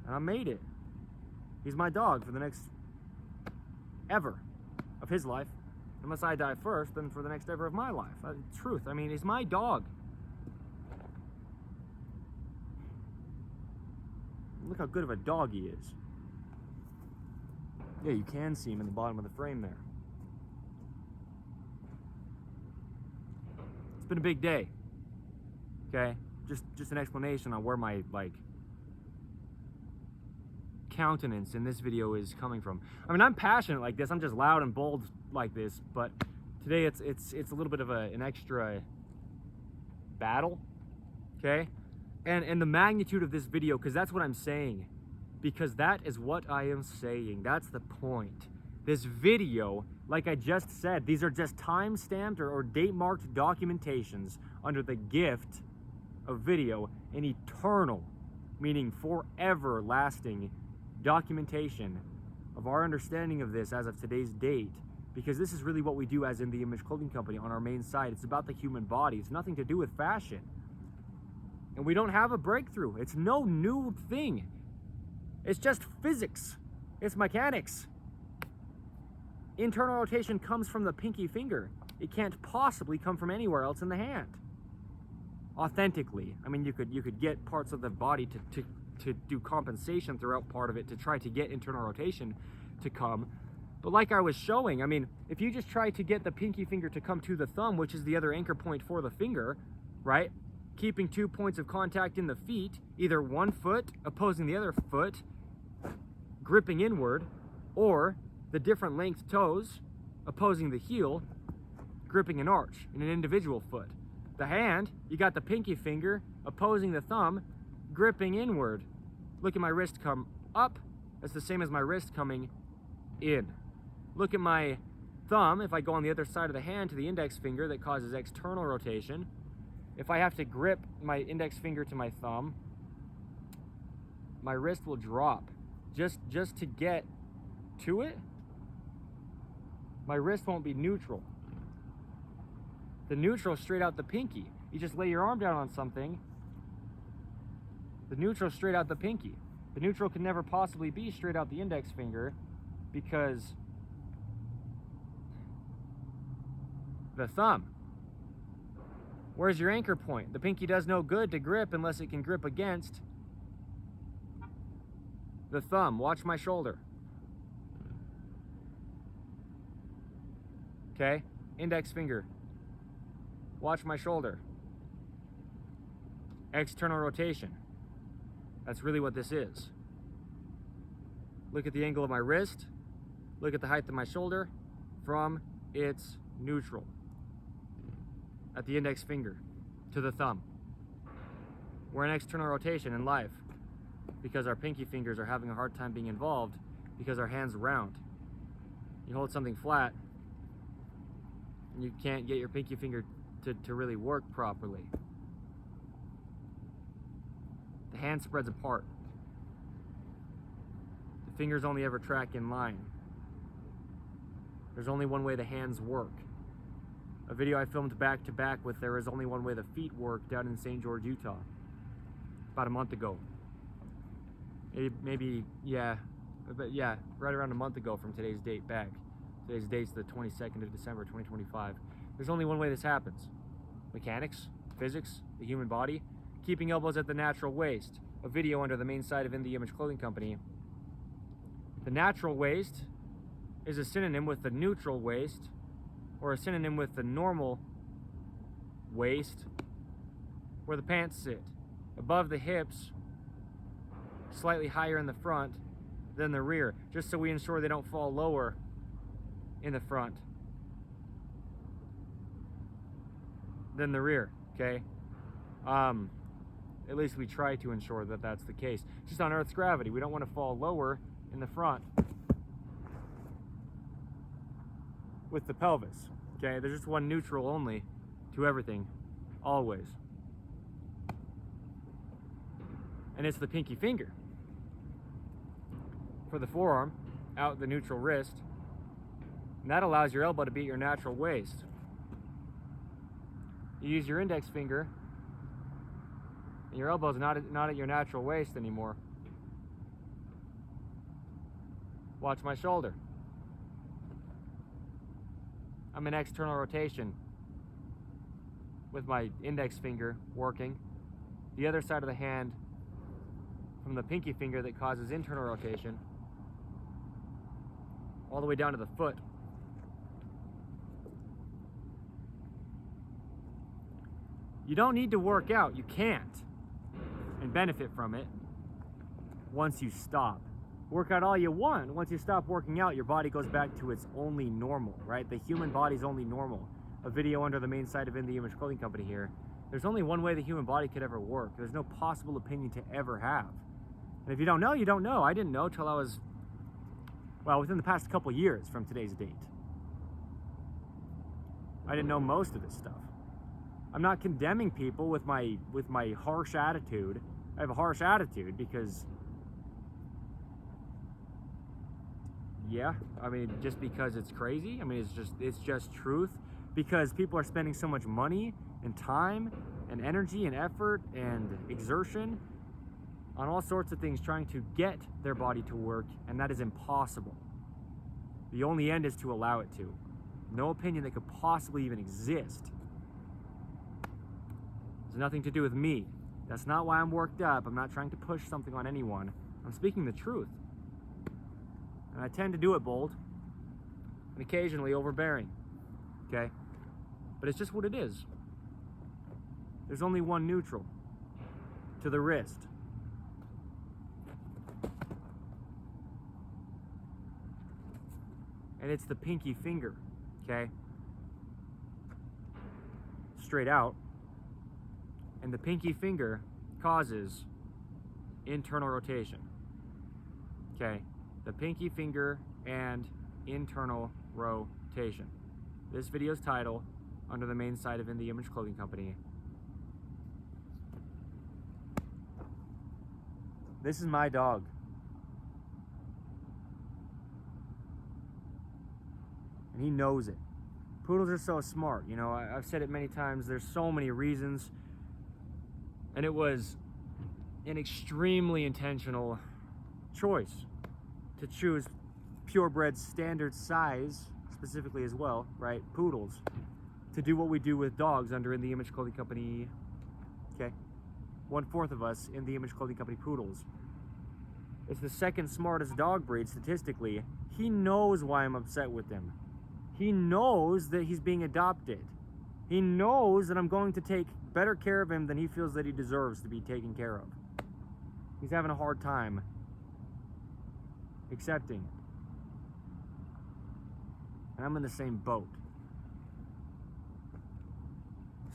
And I made it. He's my dog for the next ever of his life. Unless I die first, then for the next ever of my life. Truth. I mean, he's my dog. Look how good of a dog he is. Yeah, you can see him in the bottom of the frame there. It's been a big day. Okay? Just an explanation on where my, like, countenance in this video is coming from. I mean, I'm passionate like this. I'm just loud and bold like this, but today it's a little bit of an extra battle. Okay? And the magnitude of this video, because that's what I'm saying, because that is what I am saying. That's the point. This video, like I just said, these are just time-stamped or date-marked documentations under the gift of video, an eternal, meaning forever lasting documentation of our understanding of this as of today's date, because this is really what we do as In The Image Clothing Company on our main site. It's about the human body. It's nothing to do with fashion. And we don't have a breakthrough. It's no new thing. It's just physics. It's mechanics. Internal rotation comes from the pinky finger. It can't possibly come from anywhere else in the hand. Authentically. I mean, you could get parts of the body to do compensation throughout part of it to try to get internal rotation to come. But like I was showing, I mean, if you just try to get the pinky finger to come to the thumb, which is the other anchor point for the finger, right? Keeping 2 points of contact in the feet, either one foot opposing the other foot, gripping inward, or the different length toes opposing the heel, gripping an arch in an individual foot. The hand, you got the pinky finger opposing the thumb, gripping inward. Look at my wrist come up. That's the same as my wrist coming in. Look at my thumb. If I go on the other side of the hand to the index finger, that causes external rotation. If I have to grip my index finger to my thumb, my wrist will drop. Just to get to it, my wrist won't be neutral. The neutral is straight out the pinky. You just lay your arm down on something, the neutral is straight out the pinky. The neutral can never possibly be straight out the index finger because the thumb. Where's your anchor point? The pinky does no good to grip unless it can grip against the thumb. Watch my shoulder. Okay? Index finger. Watch my shoulder. External rotation. That's really what this is. look at the angle of my wrist, look at the height of my shoulder from its neutral at the index finger to the thumb. We're in external rotation in life because our pinky fingers are having a hard time being involved because our hand's round. You hold something flat and you can't get your pinky finger to really work properly. The hand spreads apart. The fingers only ever track in line. There's only one way the hands work. A video I filmed back to back with "There is only one way the feet work" down in St. George, Utah, about a month ago. Maybe, yeah, right around a month ago from today's date back. Today's date's the 22nd of December, 2025. There's only one way this happens. Mechanics, physics, the human body, keeping elbows at the natural waist. A video under the main site of In The Image Clothing Company. The natural waist is a synonym with the neutral waist, or a synonym with the normal waist, where the pants sit. Above the hips, slightly higher in the front than the rear, just so we ensure they don't fall lower in the front than the rear, okay? At least we try to ensure that that's the case. Just on Earth's gravity, we don't want to fall lower in the front with the pelvis, okay? There's just one neutral only to everything, always. And it's the pinky finger. For the forearm, out the neutral wrist, and that allows your elbow to be at your natural waist. You use your index finger, and your elbow's not at your natural waist anymore. Watch my shoulder. I'm in external rotation with my index finger working. The other side of the hand from the pinky finger that causes internal rotation all the way down to the foot. You don't need to work out. You can't. And benefit from it once you stop. Work out all you want. Once you stop working out, your body goes back to its only normal, right? The human body's only normal. A video under the main site of In The Image Clothing Company here. There's only one way the human body could ever work. There's no possible opinion to ever have. And if you don't know, you don't know. I didn't know till I was, well, within the past couple years from today's date. I didn't know most of this stuff. I'm not condemning people with my harsh attitude. I have a harsh attitude because, yeah, I mean, just because it's crazy. I mean, it's just truth. Because people are spending so much money and time and energy and effort and exertion on all sorts of things trying to get their body to work, and that is impossible. The only end is to allow it to. No opinion that could possibly even exist. It's nothing to do with me. That's not why I'm worked up. I'm not trying to push something on anyone. I'm speaking the truth. And I tend to do it bold and occasionally overbearing. Okay? But it's just what it is. There's only one neutral to the wrist. And it's the pinky finger, okay? Straight out. And the pinky finger causes internal rotation. Okay? The pinky finger and internal rotation. This video's title, under the main site of In The Image Clothing Company. This is my dog. And he knows it. Poodles are so smart, you know, I've said it many times, there's so many reasons. And it was an extremely intentional choice to choose purebred standard size, specifically as well, right, poodles, to do what we do with dogs under In The Image Clothing Company, okay? 1/4 of us In The Image Clothing Company poodles. It's the second smartest dog breed statistically. He knows why I'm upset with him. He knows that he's being adopted. He knows that I'm going to take better care of him than he feels that he deserves to be taken care of. He's having a hard time accepting. And I'm in the same boat.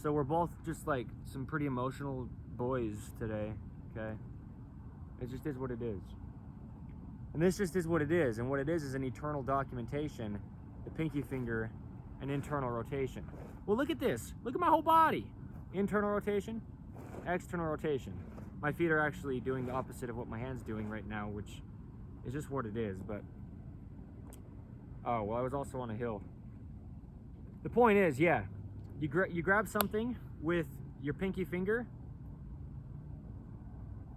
So we're both just like some pretty emotional boys today, okay? It just is what it is. And this just is what it is. And what it is an eternal documentation, the pinky finger, and internal rotation. Well, look at this. Look at my whole body. Internal rotation, external rotation. My feet are actually doing the opposite of what my hand's doing right now, which is just what it is, but... Oh, well, I was also on a hill. The point is, yeah, you grab something with your pinky finger,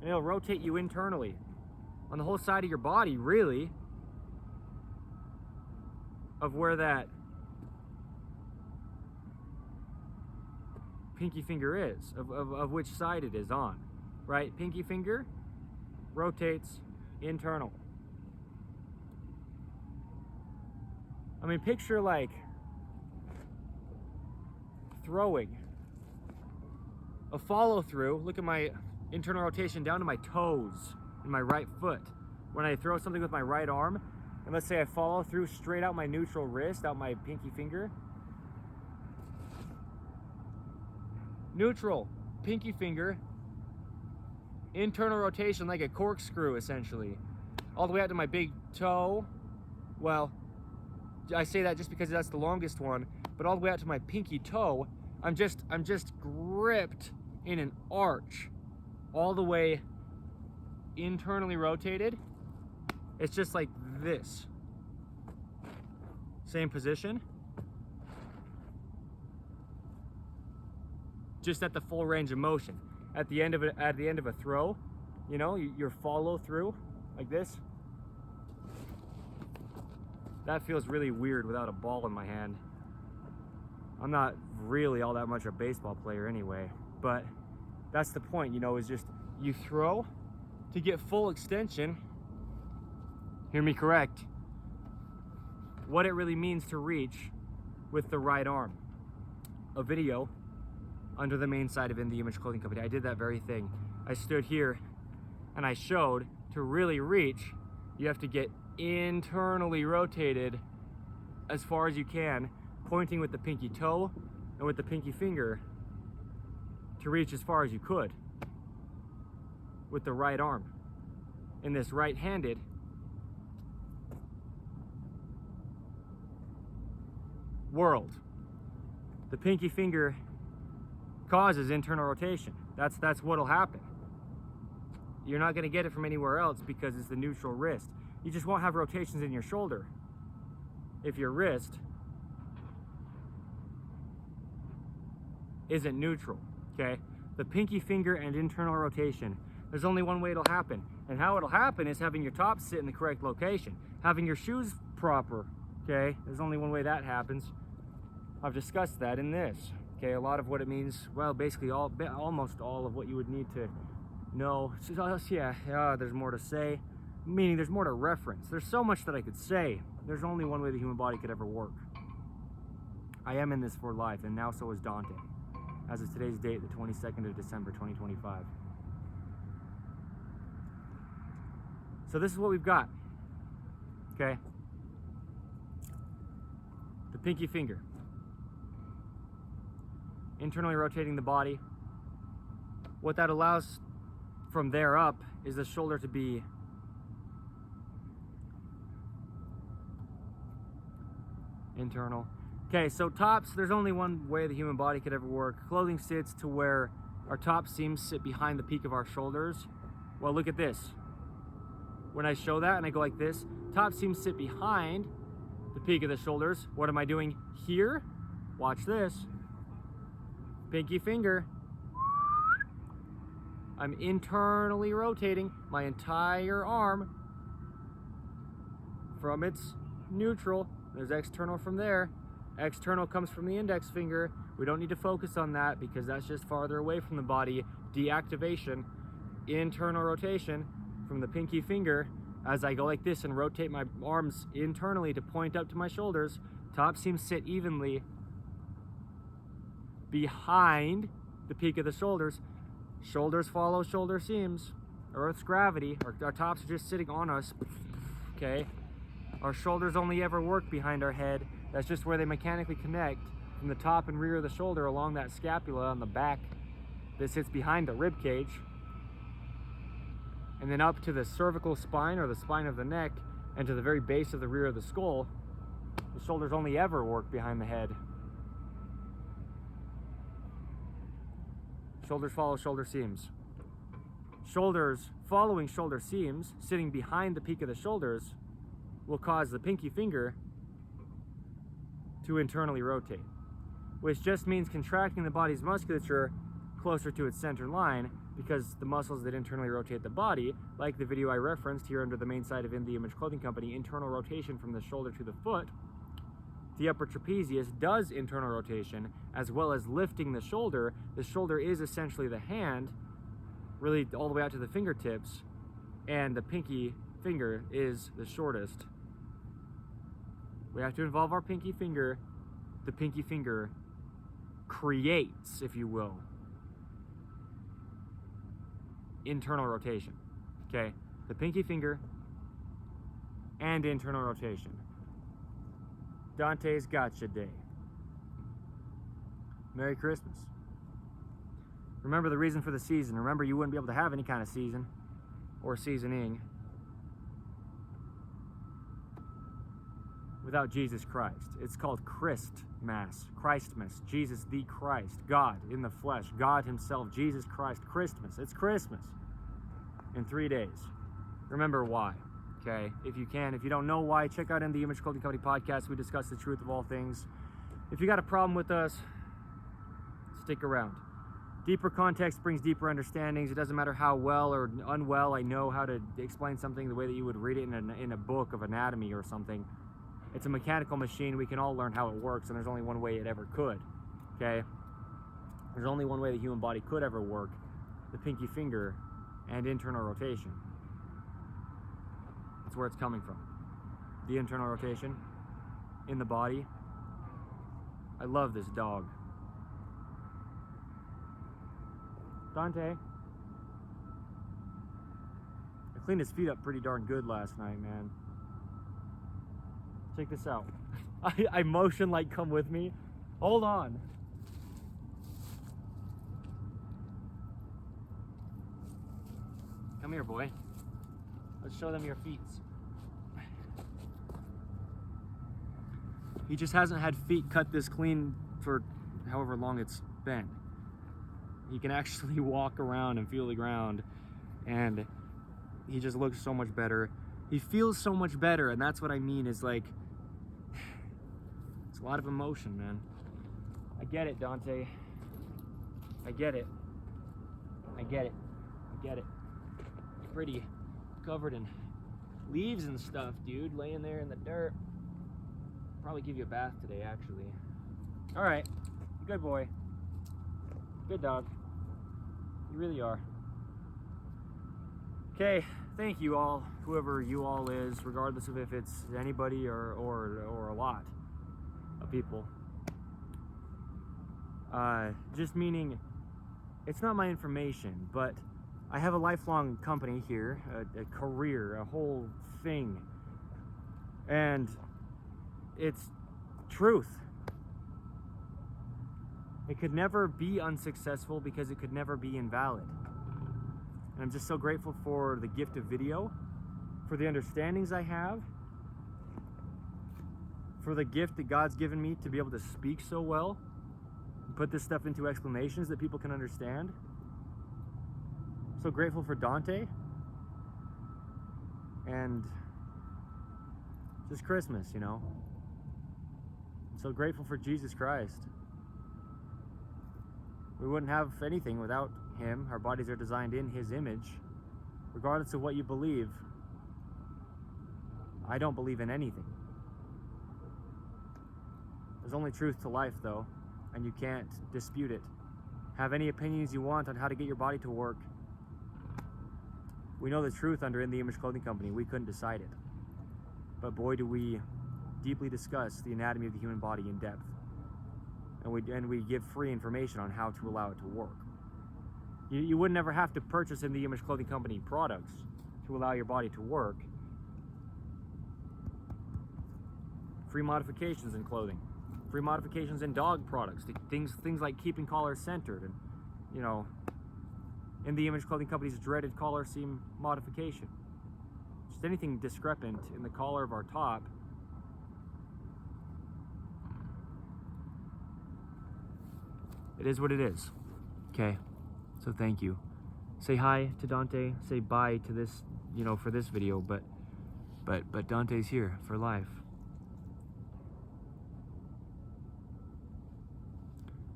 and it'll rotate you internally on the whole side of your body, really, of where that pinky finger is, of which side it is on, right? Pinky finger rotates internal. I mean, picture like throwing a follow through. Look at my internal rotation down to my toes in my right foot. When I throw something with my right arm, and let's say I follow through straight out my neutral wrist, out my pinky finger. Neutral, pinky finger, internal rotation like a corkscrew essentially. All the way out to my big toe. Well, I say that just because that's the longest one, but all the way out to my pinky toe, I'm just gripped in an arch, all the way internally rotated. It's just like this. Same position. Just at the full range of motion. At the end of a throw, you know, your follow through like this. That feels really weird without a ball in my hand. I'm not really all that much a baseball player anyway, but that's the point, you know, is just you throw to get full extension. Hear me correct. What it really means to reach with the right arm. A video under the main side of In The Image Clothing Company. I did that very thing. I stood here and I showed to really reach, you have to get internally rotated as far as you can, pointing with the pinky toe and with the pinky finger to reach as far as you could with the right arm. In this right-handed world, the pinky finger causes internal rotation. That's what'll happen. You're not going to get it from anywhere else because it's the neutral wrist. You just won't have rotations in your shoulder if your wrist isn't neutral, okay? The pinky finger and internal rotation, there's only one way it'll happen. And how it'll happen is having your top sit in the correct location, having your shoes proper, okay? There's only one way that happens. I've discussed that in this, okay? A lot of what it means, well, basically almost all of what you would need to know. So, yeah, there's more to say, meaning there's more to reference. There's so much that I could say. There's only one way the human body could ever work. I am in this for life, and now so is Dante. As of today's date, the 22nd of December, 2025. So this is what we've got, okay? The pinky finger. Internally rotating the body. What that allows from there up is the shoulder to be internal. Okay, so tops, there's only one way the human body could ever work. Clothing sits to where our top seams sit behind the peak of our shoulders. Well, look at this. When I show that and I go like this, top seams sit behind the peak of the shoulders. What am I doing here? Watch this. Pinky finger. I'm internally rotating my entire arm from its neutral. There's external from there. External comes from the index finger. We don't need to focus on that because that's just farther away from the body. Deactivation. Internal rotation from the pinky finger as I go like this and rotate my arms internally to point up to my shoulders. Top seams sit evenly behind the peak of the shoulders. Shoulders follow shoulder seams. Earth's gravity. Our tops are just sitting on us. okay? Our shoulders only ever work behind our head. That's just where they mechanically connect from the top and rear of the shoulder along that scapula on the back that sits behind the rib cage, and then up to the cervical spine or the spine of the neck and to the very base of the rear of the skull. The shoulders only ever work behind the head. Shoulders follow shoulder seams. Shoulders following shoulder seams, sitting behind the peak of the shoulders, will cause the pinky finger to internally rotate, which just means contracting the body's musculature closer to its center line, because the muscles that internally rotate the body, like the video I referenced here under the main site of In The Image Clothing Company, internal rotation from the shoulder to the foot, the upper trapezius does internal rotation as well as lifting the shoulder. The shoulder is essentially the hand, really all the way out to the fingertips, and the pinky finger is the shortest. We have to involve our pinky finger. The pinky finger creates, if you will, internal rotation, okay? The pinky finger and internal rotation. Dante's Gotcha Day. Merry Christmas. Remember the reason for the season. Remember, you wouldn't be able to have any kind of season or seasoning without Jesus Christ. It's called Christmas, Christmas, Jesus the Christ, God in the flesh, God himself, Jesus Christ, Christmas. It's Christmas in 3 days. Remember why, okay? If you can. If you don't know why, check out In The Image Clothing Company podcast. We discuss the truth of all things. If you got a problem with us, stick around. Deeper context brings deeper understandings. It doesn't matter how well or unwell I know how to explain something the way that you would read it in a book of anatomy or something. It's a mechanical machine. We can all learn how it works, and there's only one way it ever could, okay? There's only one way the human body could ever work: the pinky finger and internal rotation. That's where it's coming from. The internal rotation in the body. I love this dog. Dante. I cleaned his feet up pretty darn good last night, man. Check this out. I motion like come with me. Hold on. Come here, boy. Let's show them your feet. He just hasn't had feet cut this clean for however long it's been. He can actually walk around and feel the ground, and he just looks so much better. He feels so much better, and that's what I mean is like, it's a lot of emotion, man. I get it, Dante. I get it. I get it. I get it. It's pretty covered in leaves and stuff, dude, laying there in the dirt. Probably give you a bath today, actually. All right, good boy. Good dog. You really are. Okay, thank you all, whoever you all is, regardless of if it's anybody or a lot of people. Just meaning, it's not my information, but I have a lifelong company here, a career, a whole thing, and it's truth. It could never be unsuccessful because it could never be invalid. And I'm just so grateful for the gift of video, for the understandings I have, for the gift that God's given me to be able to speak so well, and put this stuff into explanations that people can understand. So grateful for Dante, and just Christmas, you know. So grateful for Jesus Christ. We wouldn't have anything without him. Our bodies are designed in his image. Regardless of what you believe, I don't believe in anything. There's only truth to life, though, and you can't dispute it. Have any opinions you want on how to get your body to work. We know the truth under In The Image Clothing Company. We couldn't decide it. But boy, do we deeply discuss the anatomy of the human body in depth. And we give free information on how to allow it to work. You would never have to purchase In The Image Clothing Company products to allow your body to work. free modifications in clothing, free modifications in dog products, things like keeping collars centered, and, you know, In the Image Clothing Company's dreaded collar seam modification. Just anything discrepant in the collar of our top. It is what it is. Okay, so thank you. Say hi to Dante, say bye to this, you know, for this video, but Dante's here for life.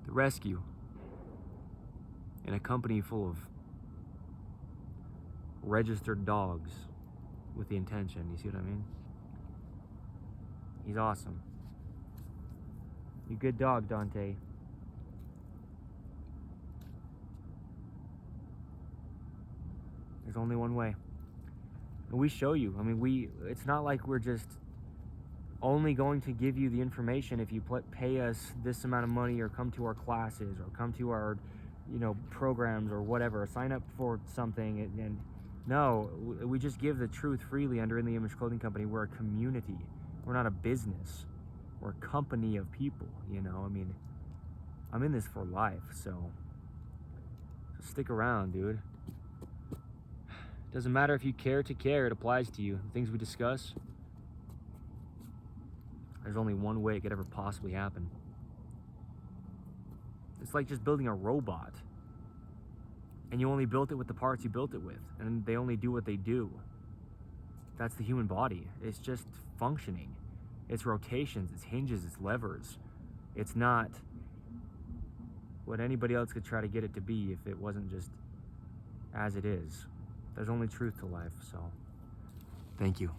The rescue in a company full of registered dogs with the intention, you see what I mean? He's awesome. You good dog, Dante. There's only one way. And we show you. I mean, it's not like we're just only going to give you the information if you pay us this amount of money, or come to our classes, or come to our, you know, programs or whatever, sign up for something. And no, we just give the truth freely under In the Image Clothing Company. We're a community. We're not a business. We're a company of people, you know? I mean, I'm in this for life, so stick around, dude. Doesn't matter if you care to care, it applies to you. The things we discuss, there's only one way it could ever possibly happen. It's like just building a robot, and you only built it with the parts you built it with, and they only do what they do. That's the human body. It's just functioning. It's rotations, it's hinges, it's levers. It's not what anybody else could try to get it to be if it wasn't just as it is. There's only truth to life, so thank you.